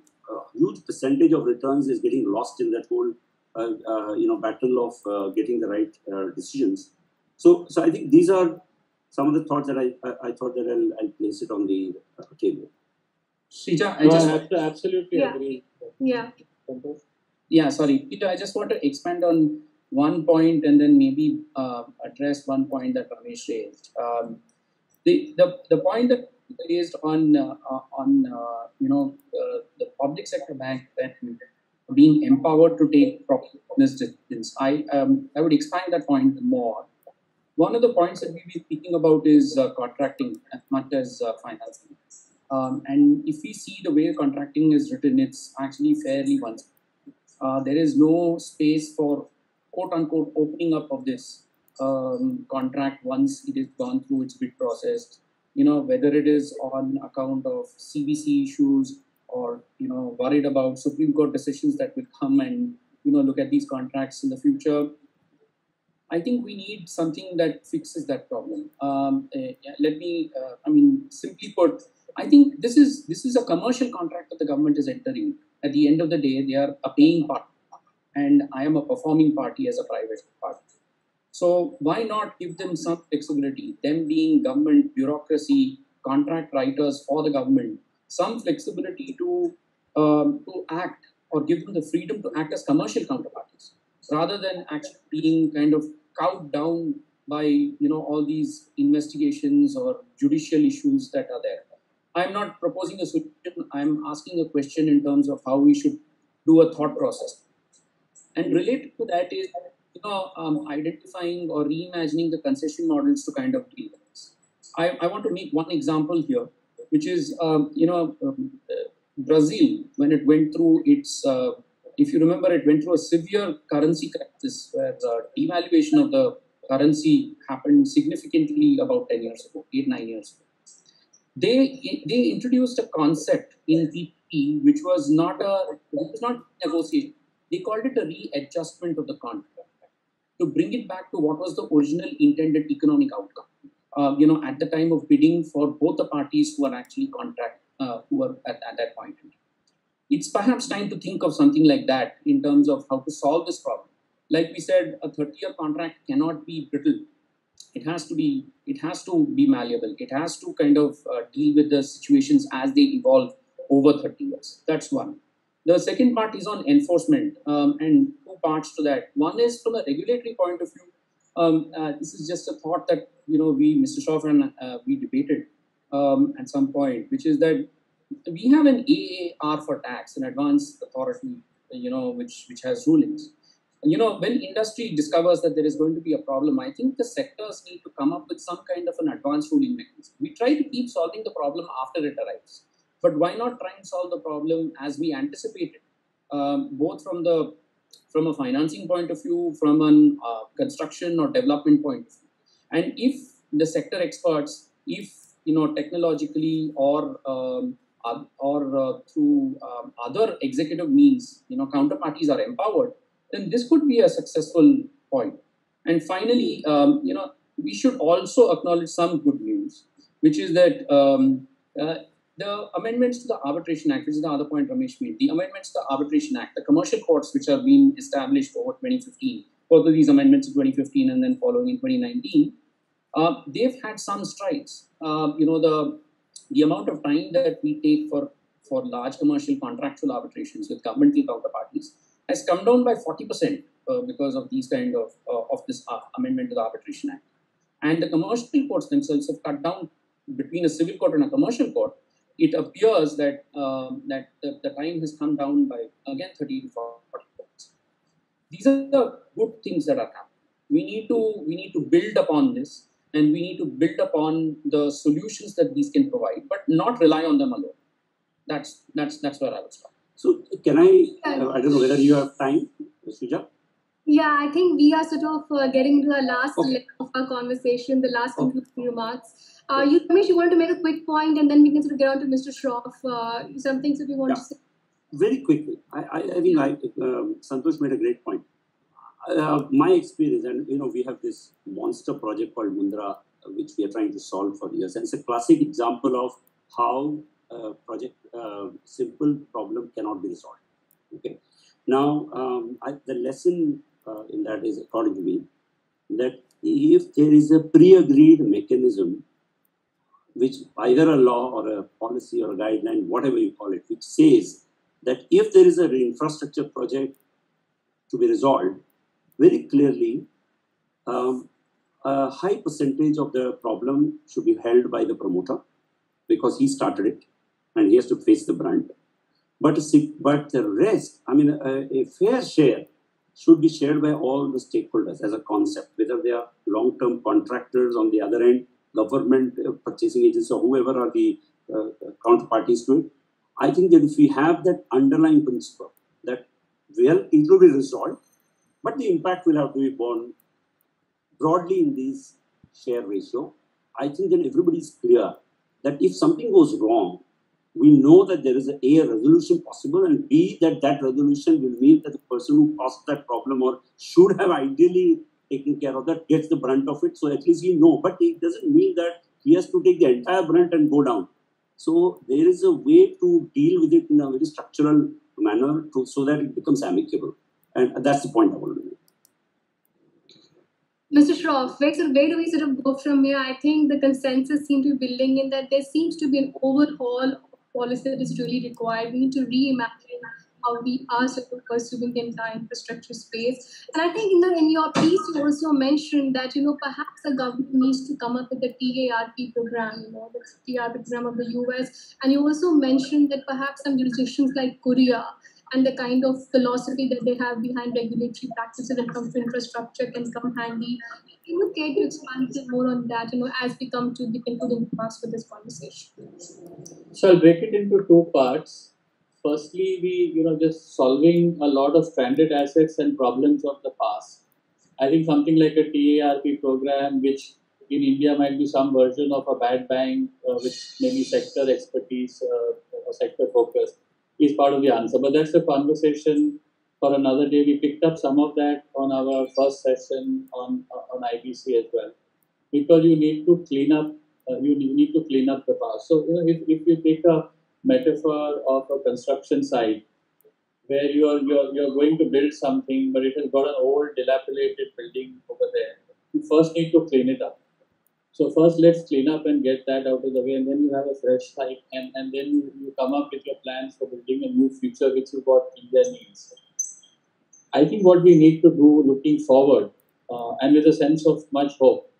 huge percentage of returns is getting lost in that whole battle of getting the right decisions. So I think these are some of the thoughts that I thought that I'll place it on the table.
Shrija,
absolutely
Yeah.
agree.
Yeah.
Yeah, sorry, Peter. I just want to expand on one point and then maybe address one point that Ramesh raised. The point that raised on the public sector bank that being empowered to take proper business decisions. I would expand that point more. One of the points that we've been speaking about is contracting as much as financing. And if we see the way contracting is written, it's actually fairly one. There is no space for quote unquote opening up of this contract once it is gone through its bid process. Whether it is on account of CBC issues or worried about Supreme Court decisions that will come and look at these contracts in the future. I think we need something that fixes that problem. Simply put, I think this is a commercial contract that the government is entering. At the end of the day, they are a paying party, and I am a performing party as a private party. So why not give them some flexibility? Them being government bureaucracy, contract writers for the government, some flexibility to act or give them the freedom to act as commercial counterparties, rather than actually being kind of cowed down by all these investigations or judicial issues that are there. I'm not proposing a solution. I'm asking a question in terms of how we should do a thought process. And related to that is identifying or reimagining the concession models to kind of deal with this. I want to make one example here, which is Brazil, when it went through its if you remember, it went through a severe currency crisis where the devaluation of the currency happened significantly about 10 years ago, 8-9 years ago. They introduced a concept in PPP which was not negotiation. They called it a readjustment of the contract to bring it back to what was the original intended economic outcome. At the time of bidding for both the parties who are actually who were at that point in time. It's perhaps time to think of something like that in terms of how to solve this problem. Like we said, a 30-year contract cannot be brittle. It has to be malleable. It has to kind of deal with the situations as they evolve over 30 years. That's one. The second part is on enforcement, and two parts to that. One is from a regulatory point of view. This is just a thought that Mr. Shroff and we debated at some point, which is that we have an AAR for tax, an advanced authority, which has rulings. When industry discovers that there is going to be a problem, I think the sectors need to come up with some kind of an advanced ruling mechanism. We try to keep solving the problem after it arrives. But why not try and solve the problem as we anticipated, both from a financing point of view, from an construction or development point of view. And if the sector experts, if technologically or through other executive means, counterparties are empowered, then this could be a successful point. And finally, we should also acknowledge some good news, which is that the amendments to the Arbitration Act, which is the other point Ramesh made, the amendments to the Arbitration Act, the commercial courts which have been established over 2015, further these amendments in 2015 and then following in 2019, they've had some strides. The amount of time that we take for large commercial contractual arbitrations with governmental counterparties has come down by 40% because of these kind of this amendment to the Arbitration Act. And the commercial courts themselves have cut down between a civil court and a commercial court. It appears that the time has come down by again 30 to 40%. These are the good things that are happening. We need to build upon this, and we need to build upon the solutions that these can provide, but not rely on them alone. That's where I would stop.
So can I don't know whether you have time, Suja?
Yeah, I think we are sort of getting to the last leg of our conversation, the last concluding remarks. Ramesh, you want to make a quick point, and then we can sort of get on to Mr. Shroff. Some things that we want to say.
Very quickly, I think Santosh made a great point. My experience, and we have this monster project called Mundra, which we are trying to solve for years, and it's a classic example of how simple problem cannot be resolved. Okay, now the lesson in that is, according to me, that if there is a pre-agreed mechanism, which either a law or a policy or a guideline, whatever you call it, which says that if there is an infrastructure project to be resolved, very clearly, a high percentage of the problem should be held by the promoter because he started it and he has to face the brunt. But the rest, a fair share should be shared by all the stakeholders as a concept, whether they are long-term contractors on the other end, government purchasing agents, or whoever are the counterparties to it. I think that if we have that underlying principle, that it will be resolved, but the impact will have to be borne broadly in this share ratio. I think then everybody is clear that if something goes wrong, we know that there is a resolution possible, and B, that resolution will mean that the person who caused that problem or should have ideally taken care of that gets the brunt of it. So at least we know, but it doesn't mean that he has to take the entire brunt and go down. So there is a way to deal with it in a very structural manner so that it becomes amicable. And that's the point I want to make.
Mr. Shroff, where do we sort of go from here? I think the consensus seems to be building in that there seems to be an overhaul of policy that is really required. We need to reimagine how we are sort of pursuing the entire infrastructure space. And I think in your piece, you also mentioned that, perhaps the government needs to come up with the TARP program, the TARP program of the US. And you also mentioned that perhaps some jurisdictions like Korea and the kind of philosophy that they have behind regulatory practices when it comes to infrastructure can come handy. Can you care to expand a bit more on that, as we come to the concluding remarks for this conversation?
So I'll break it into two parts. Firstly, we, just solving a lot of stranded assets and problems of the past. I think something like a TARP program, which in India might be some version of a bad bank with maybe sector expertise or sector focus, is part of the answer. But that's a conversation for another day. We picked up some of that on our first session on IBC as well, because you need to clean up. You need to clean up the past. So if you take a metaphor of a construction site where you're going to build something, but it has got an old dilapidated building over there, you first need to clean it up. So first let's clean up and get that out of the way, and then you have a fresh site, and then you come up with your plans for building a new future which is what India needs. I think what we need to do looking forward, and with a sense of much hope,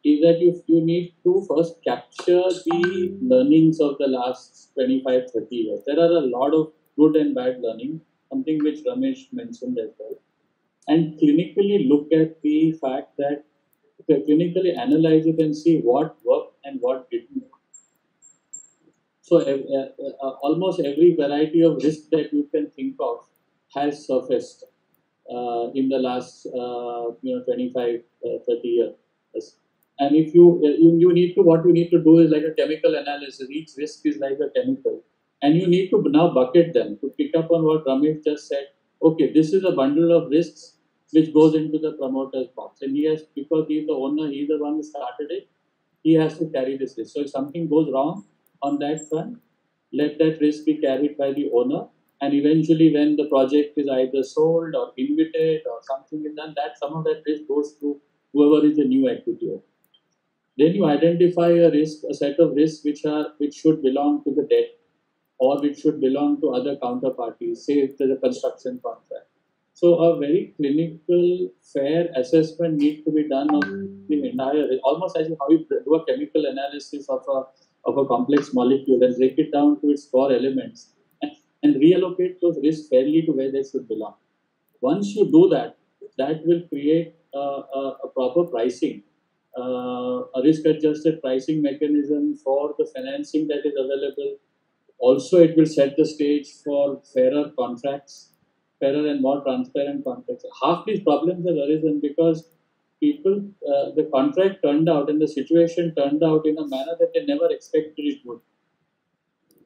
is that you need to first capture the learnings of the last 25, 30 years. There are a lot of good and bad learning, something which Ramesh mentioned as well. And clinically look at the fact that, clinically analyze it and see what worked and what didn't. So almost every variety of risk that you can think of has surfaced in the last 25, 30 years. And if you need to, what you need to do is like a chemical analysis. Each risk is like a chemical, and you need to now bucket them to pick up on what Ramesh just said. Okay, this is a bundle of risks which goes into the promoter's box, and he has, because he's the owner, he's the one who started it. He has to carry this risk. So if something goes wrong on that front, let that risk be carried by the owner. And eventually, when the project is either sold or invited or something is done, that some of that risk goes to whoever is the new equity owner. Then you identify a risk, a set of risks which should belong to the debt or which should belong to other counterparties, say if there's a construction contract. So a very clinical, fair assessment needs to be done of the entire, almost as how you do a chemical analysis of a complex molecule and break it down to its core elements and reallocate those risks fairly to where they should belong. Once you do that, that will create a proper pricing, a risk-adjusted pricing mechanism for the financing that is available. Also, it will set the stage for fairer contracts, fairer and more transparent contracts. Half these problems have arisen because people, the contract turned out and the situation turned out in a manner that they never expected it would.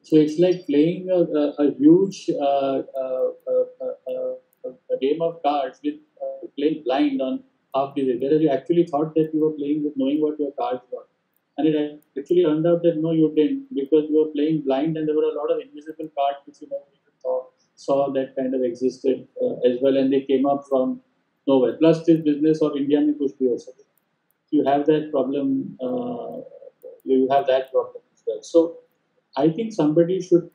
So it's like playing a huge a game of cards with playing blind on half the way. Whereas you actually thought that you were playing with knowing what your cards were. And it actually turned out that no, you didn't, because you were playing blind and there were a lot of invisible cards which you never even saw that kind of existed as well, and they came up from nowhere. Plus, this business of India mein kuch bhi ho sakta. You have that problem. You have that problem as well. So, I think somebody should,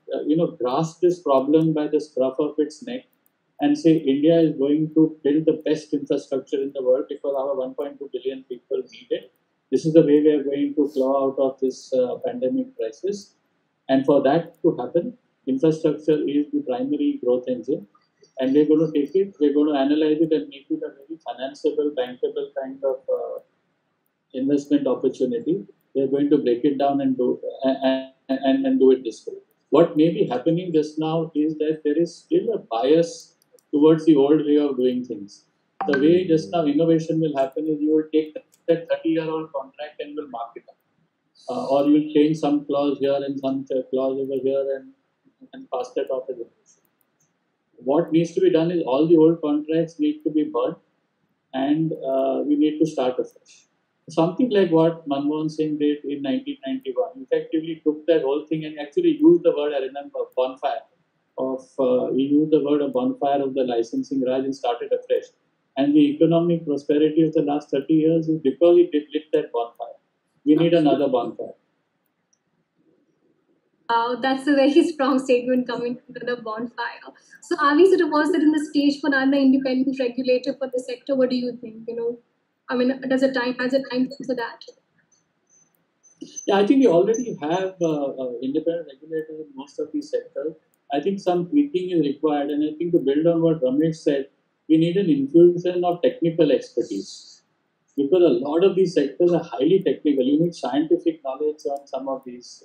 grasp this problem by the scruff of its neck and say India is going to build the best infrastructure in the world because our 1.2 billion people need it. This is the way we are going to claw out of this pandemic crisis. And for that to happen, infrastructure is the primary growth engine. And we're going to take it, we're going to analyze it and make it a very financeable, bankable kind of investment opportunity. We're going to break it down and do it this way. What may be happening just now is that there is still a bias towards the old way of doing things. The way just now innovation will happen is you will take that 30-year-old contract and will mark it up. Or you will change some clause here and some clause over here and pass that off as innovation. What needs to be done is all the old contracts need to be burnt and we need to start afresh. Something like what Manmohan Singh did in 1991, effectively took that whole thing and actually used the word, I remember, bonfire. He used the word of bonfire of the licensing Raj and started afresh. And the economic prosperity of the last 30 years is because he did lit that bonfire. We need another bonfire.
That's a very strong statement coming from the bonfire. So are we sort of also in the stage for another independent regulator for the sector? What do you think? Has a time for that?
Yeah, I think we already have independent regulators in most of these sectors. I think some tweaking is required, and I think to build on what Ramesh said, we need an infusion of technical expertise because a lot of these sectors are highly technical. You need scientific knowledge on some of these.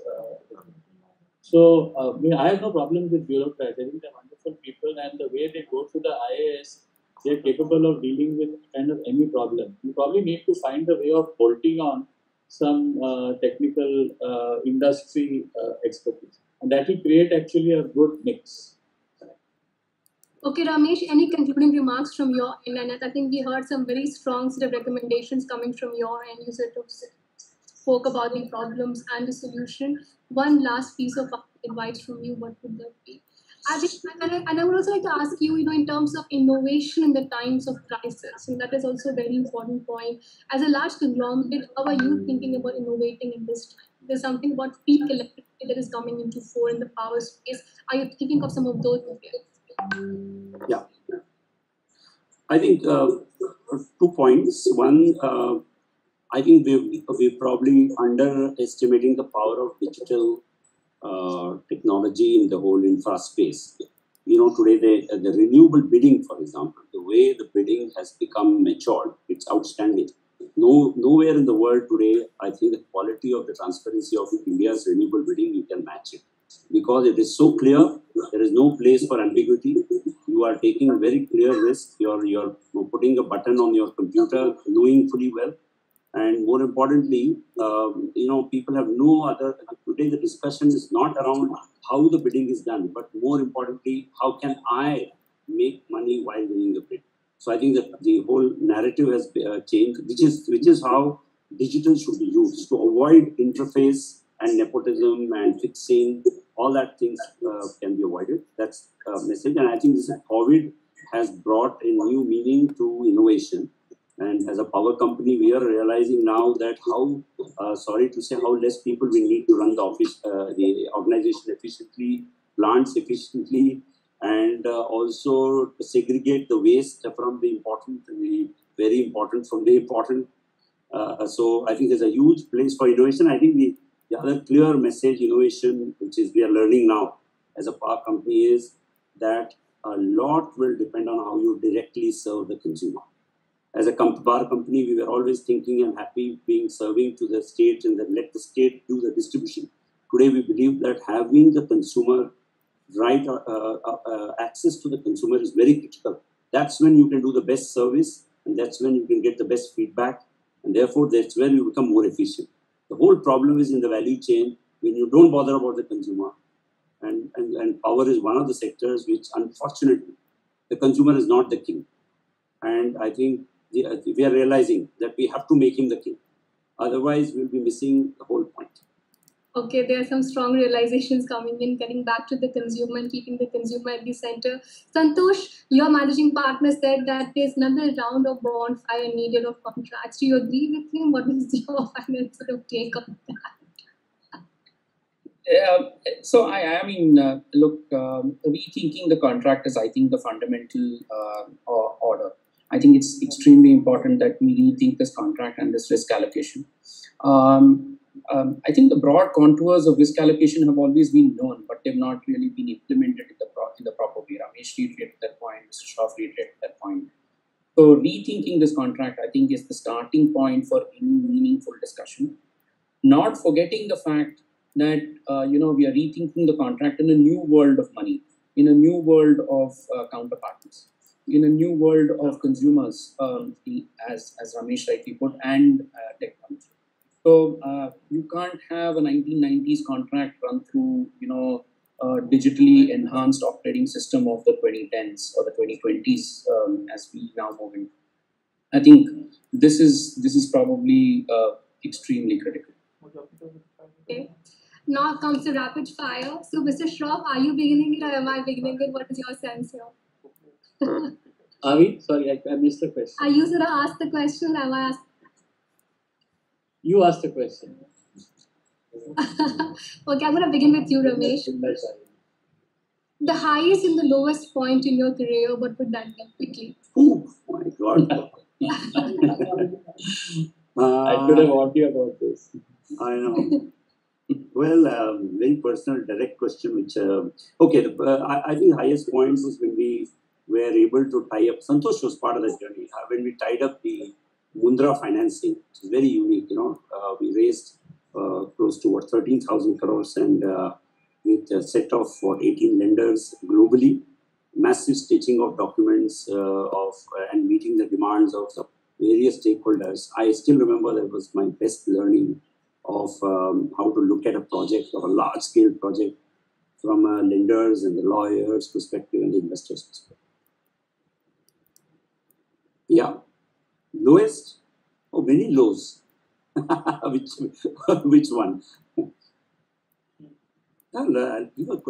I have no problem with bureaucrats. I think they're wonderful people, and the way they go through the IAS, they're capable of dealing with kind of any problem. You probably need to find a way of bolting on some technical industry expertise, and that will create actually a good mix.
Okay, Ramesh, any concluding remarks from your end? And I think we heard some very strong sort of recommendations coming from your end. You sort of spoke about the problems and the solution. One last piece of advice from you, what would that be? I think, and I would also like to ask you, in terms of innovation in the times of crisis, and that is also a very important point. As a large conglomerate, how are you thinking about innovating in this time? There's something about peak electricity that is coming into fore in the power space. Are you thinking of some of those areas?
Yeah. I think 2 points. One, I think we're probably underestimating the power of digital technology in the whole infra space. Today the renewable bidding, for example, the way the bidding has become matured, it's outstanding. nowhere in the world today, I think the quality of the transparency of India's renewable bidding, you can match it. Because it is so clear, there is no place for ambiguity. You are taking a very clear risk. You're putting a button on your computer, knowing fully well. And more importantly, people have no other. Today, the discussion is not around how the bidding is done, but more importantly, how can I make money while winning the bid? So I think that the whole narrative has changed, which is how digital should be used to avoid interface and nepotism and fixing. All that things can be avoided. That's a message, and I think this COVID has brought a new meaning to innovation. And as a power company, we are realizing now that how less people we need to run the organization efficiently, plants efficiently, and also segregate the waste from the important, the very important from the important. So I think there's a huge place for innovation. I think the other clear message innovation, which is we are learning now as a power company, is that a lot will depend on how you directly serve the consumer. As a power company, we were always thinking and happy being serving to the state and then let the state do the distribution. Today, we believe that having the consumer right access to the consumer is very critical. That's when you can do the best service, and that's when you can get the best feedback, and therefore that's where you become more efficient. The whole problem is in the value chain when you don't bother about the consumer, and power is one of the sectors which, unfortunately, the consumer is not the king. And I think we are realizing that we have to make him the king. Otherwise, we'll be missing the whole point.
Okay, there are some strong realizations coming in, getting back to the consumer and keeping the consumer at the center. Santosh, your managing partner said that there's another round of bonfire needed of contracts. Do you agree with him? What is your final sort of take on that?
So I mean, look, rethinking the contract is, I think, the fundamental order. I think it's extremely important that we rethink this contract and this risk allocation. I think the broad contours of risk allocation have always been known, but they've not really been implemented in the proper way. Ramesh reiterated that point, Mr. Shroff reiterated that point. So rethinking this contract, I think, is the starting point for any meaningful discussion. Not forgetting the fact that we are rethinking the contract in a new world of money, in a new world of counterparties, in a new world of consumers, as Ramesh rightly put, and technology. So you can't have a 1990s contract run through, a digitally enhanced operating system of the 2010s or the 2020s as we now move in. I think this is probably extremely critical.
Okay. Now comes the rapid fire. So, Mr. Shroff, are you beginning it or am I beginning it? What is your sense here?
Are we? Sorry, I missed the question.
Are you going to ask the question? Am I asked?
You asked the question.
Okay, I'm going to begin with you, Ramesh. The highest and the lowest point in your career, what would that be? Quickly.
Oh my God.
I could have warned you about this.
I know. Well, very personal, direct question. Which I think highest point was when we were able to tie up. Santosh was part of the journey. When we tied up the Mundra financing, which is very unique. We raised close to 13,000 crores, and with a set of 18 lenders globally, massive stitching of documents and meeting the demands of the various stakeholders. I still remember that was my best learning of how to look at a project or a large-scale project from a lenders and the lawyers' perspective and the investors' perspective. Yeah. Lowest? Oh, many lows. Which one? I'll give that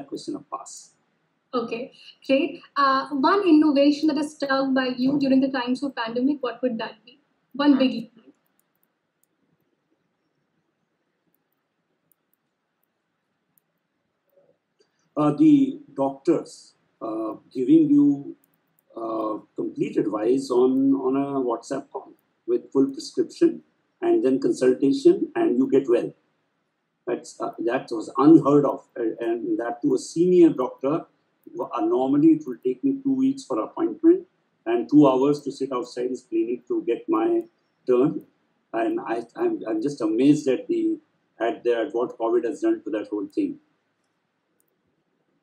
question a pass.
Okay, great. One innovation that has stuck by you during the times of pandemic, what would that be? One biggie.
The doctors giving you complete advice on a WhatsApp call with full prescription and then consultation, and you get well. That was unheard of, and that to a senior doctor. Normally, it will take me 2 weeks for appointment. and 2 hours to sit outside his clinic to get my turn. And I'm just amazed at what COVID has done to that whole thing.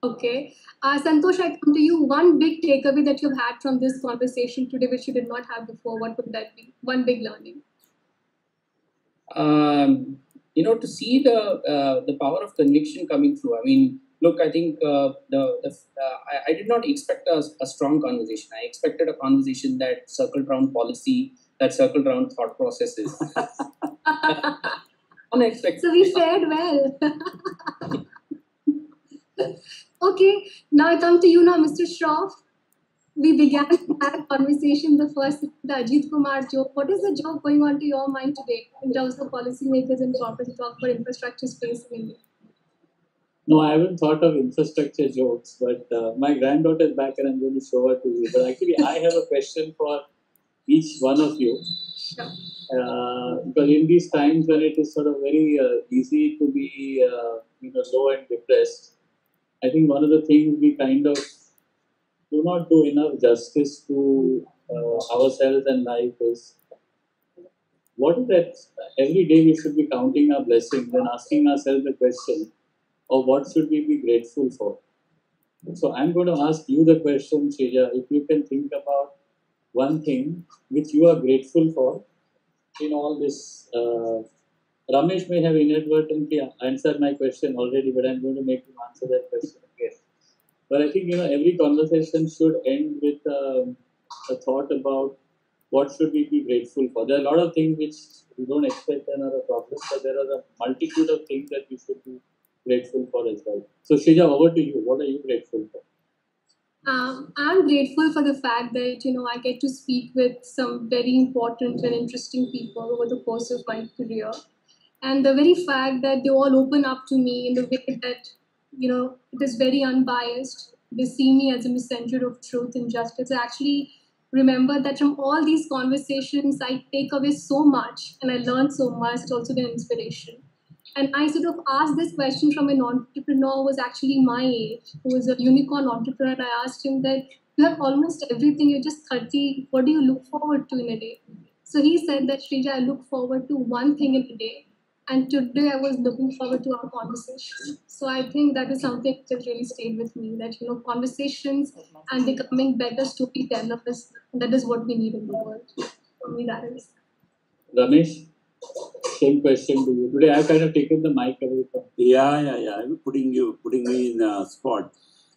Okay. Santosh, I come to you. One big takeaway that you've had from this conversation today, which you did not have before, what would that be? One big learning.
To see the power of conviction coming through. I mean, look, I think I did not expect a strong conversation. I expected a conversation that circled around policy, that circled around thought processes. Unexpected.
So we fared well. Okay, now I come to you now, Mr. Shroff. We began that conversation the first with the Ajit Kumar joke. What is the joke going on to your mind today in terms of policymakers and corporate talk for infrastructure space in India?
No, I haven't thought of infrastructure jokes, but my granddaughter is back and I'm going to show her to you. But actually, I have a question for each one of you.
Sure.
Because in these times when it is sort of very easy to be low and depressed, I think one of the things we kind of do not do enough justice to ourselves and life is what is that every day we should be counting our blessings and asking ourselves the question of what should we be grateful for. So I'm going to ask you the question, Shrija, if you can think about one thing which you are grateful for in all this. Ramesh may have inadvertently answered my question already, but I'm going to make him answer that question again. But I think every conversation should end with a thought about what should we be grateful for. There are a lot of things which we don't expect and are a problem, but there are a multitude of things that we should be grateful for as well. So Shrija, over to you. What are you grateful for?
I'm grateful for the fact that I get to speak with some very important and interesting people over the course of my career, and the very fact that they all open up to me in the way that it is very unbiased. They see me as a messenger of truth and justice. I actually remember that from all these conversations, I take away so much and I learn so much. It's also been an inspiration. And I sort of asked this question from an entrepreneur who was actually my age, who was a unicorn entrepreneur. And I asked him that you have almost everything, you're just 30. What do you look forward to in a day? So he said that, Shrija, I look forward to one thing in a day. And today I was looking forward to our conversation. So I think that is something that really stayed with me, that, conversations and becoming better storytellers, that is what we need in the world. For me, that is.
Ramesh, same question to you. Today I've kind of taken the mic away from you.
Yeah. I'm putting me in a spot.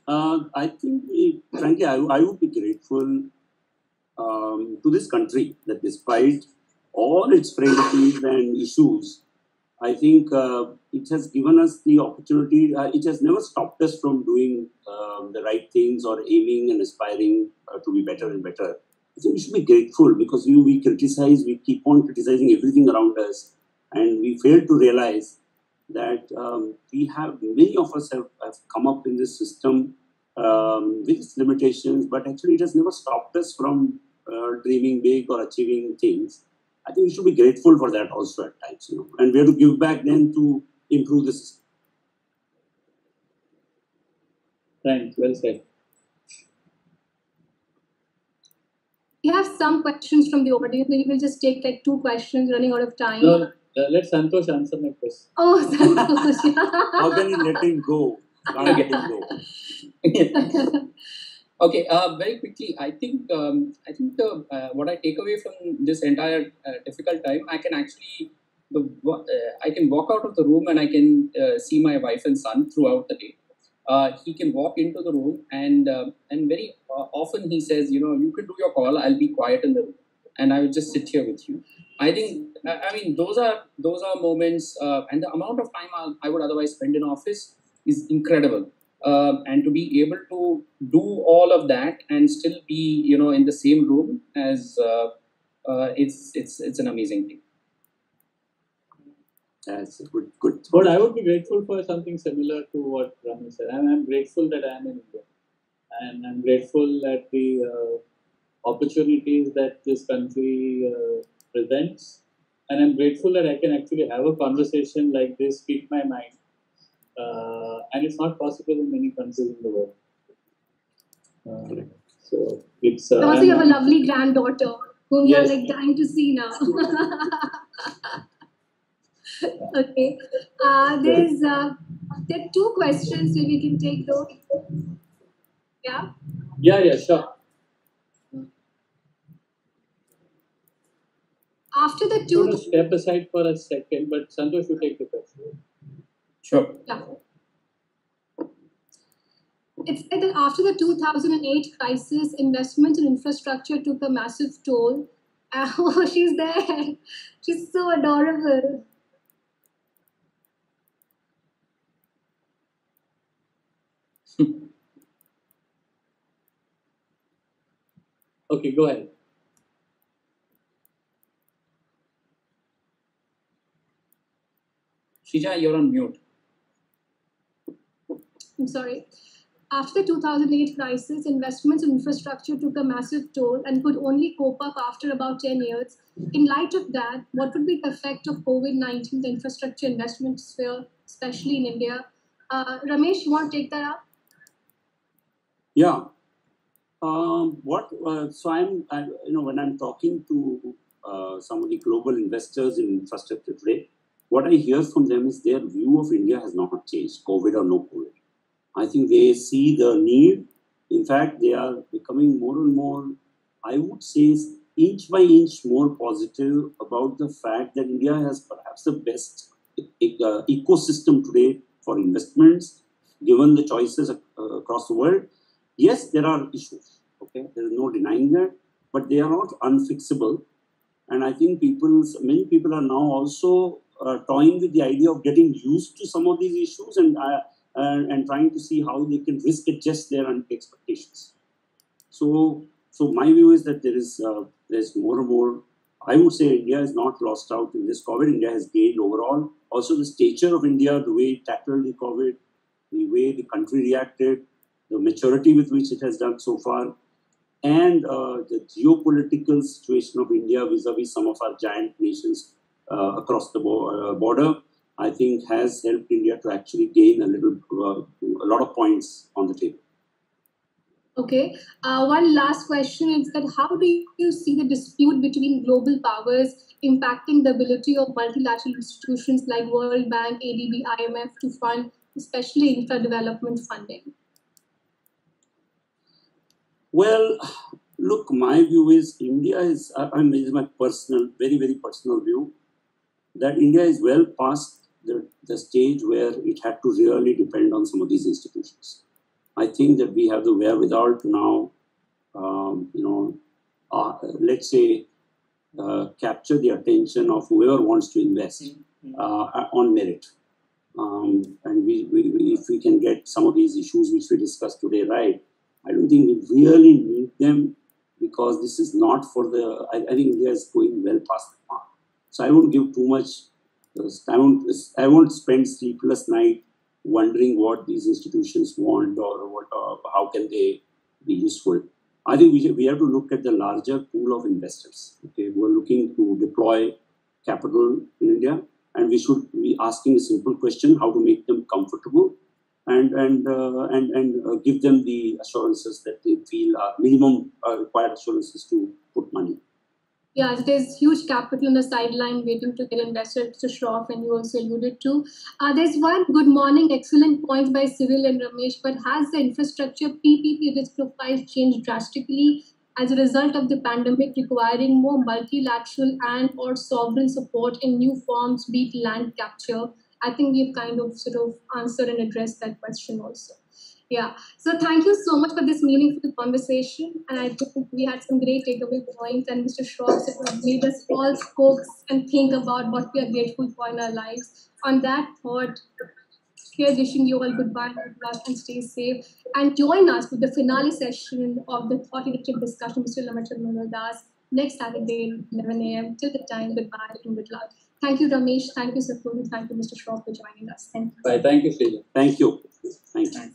I think, frankly, I would be grateful to this country that despite all its frailties and issues, I think it has given us the opportunity. It has never stopped us from doing the right things or aiming and aspiring to be better and better. I think we should be grateful because we criticize, we keep on criticizing everything around us, and we fail to realize that many of us have come up in this system with its limitations, but actually it has never stopped us from dreaming big or achieving things. I think we should be grateful for that also at times, and we have to give back then to improve the system.
Thanks, well said.
We have some questions from the audience. We will just take like 2 questions, running out of time.
No, let Santosh answer my question.
Oh, Santosh.
How can you let him go? Can't let him go.
Okay, very quickly, I think the what I take away from this entire difficult time, I can actually I can walk out of the room and I can see my wife and son throughout the day. He can walk into the room and very often he says, you can do your call. I'll be quiet in the room and I will just sit here with you. I think those are moments, and the amount of time I would otherwise spend in office is incredible. And to be able to do all of that and still be in the same room as it's an amazing thing.
That's good.
But I would be grateful for something similar to what Ramesh said. I'm grateful that I am in India, and I'm grateful at the opportunities that this country presents, and I'm grateful that I can actually have a conversation like this, speak my mind. And it's not possible in many countries in the world. So it's
And also, you have a lovely granddaughter whom you're
Yes.
like dying to see now. Okay. There are two questions, so we can take those. Yeah.
yeah, sure.
After the
I'm going to
two,
step aside for a second, but Santosh, you take the question.
Sure.
yeah. It's said that after the 2008 crisis, investment in infrastructure took a massive toll. Oh, she's there. She's so adorable.
Okay, go ahead.
Shrija, you're on mute.
I'm sorry. After the 2008 crisis, investments in infrastructure took a massive toll and could only cope up after about 10 years. In light of that, what would be the effect of COVID-19 in the infrastructure investment sphere, especially in India? Ramesh, you want to take that up?
Yeah. When I'm talking to some of the global investors in infrastructure today, what I hear from them is their view of India has not changed, COVID or no COVID. I think they see the need. In fact, they are becoming more and more, I would say, inch by inch more positive about the fact that India has perhaps the best ecosystem today for investments, given the choices across the world. Yes, there are issues. Okay, there is no denying that, but they are not unfixable. And I think many people are now also toying with the idea of getting used to some of these issues and trying to see how they can risk adjust their expectations. So my view is that there's more and more. I would say India is not lost out in this COVID. India has gained overall. Also, the stature of India, the way it tackled the COVID, the way the country reacted, the maturity with which it has done so far, and the geopolitical situation of India vis-a-vis some of our giant nations across the border, I think has helped India to actually gain a lot of points on the table.
Okay. One last question is that how do you see the dispute between global powers impacting the ability of multilateral institutions like World Bank, ADB, IMF to fund, especially infra development funding?
Well, look, my view is India is, this is my personal, very, very personal view, that India is well past the stage where it had to really depend on some of these institutions. I think that we have the wherewithal to now, let's say, capture the attention of whoever wants to invest on merit. And if we can get some of these issues which we discussed today right, I don't think we really need them, because this is not for the. I think India is going well past the mark. So I won't give too much. I won't spend sleepless night wondering what these institutions want or how can they be useful. I think we have to look at the larger pool of investors, okay, who are looking to deploy capital in India, and we should be asking a simple question: how to make them comfortable and give them the assurances that they feel are minimum required assurances to put money.
Yeah, there's huge capital on the sideline waiting to get invested, Mr. Shroff, and you also alluded to. There's one good morning, excellent points by Cyril and Ramesh, but has the infrastructure PPP risk profile changed drastically as a result of the pandemic, requiring more multilateral and or sovereign support in new forms, be it land capture? I think we've kind of sort of answered and addressed that question also. Yeah. So thank you so much for this meaningful conversation. And I think we had some great takeaway points. And Mr. Schwartz, it made us all focus and think about what we are grateful for in our lives. On that thought, here wishing you all goodbye, good luck, and stay safe. And join us with the finale session of the thought leadership discussion, Mr. Lamachandra Das, next Saturday, 11 a.m. Till the time, goodbye and good luck. Thank you, Ramesh. Thank you, Sapuru. Thank you, Mr. Schwartz, for joining us. Thank you.
Bye. Thank you, Shrija.
Thank you. Thank you.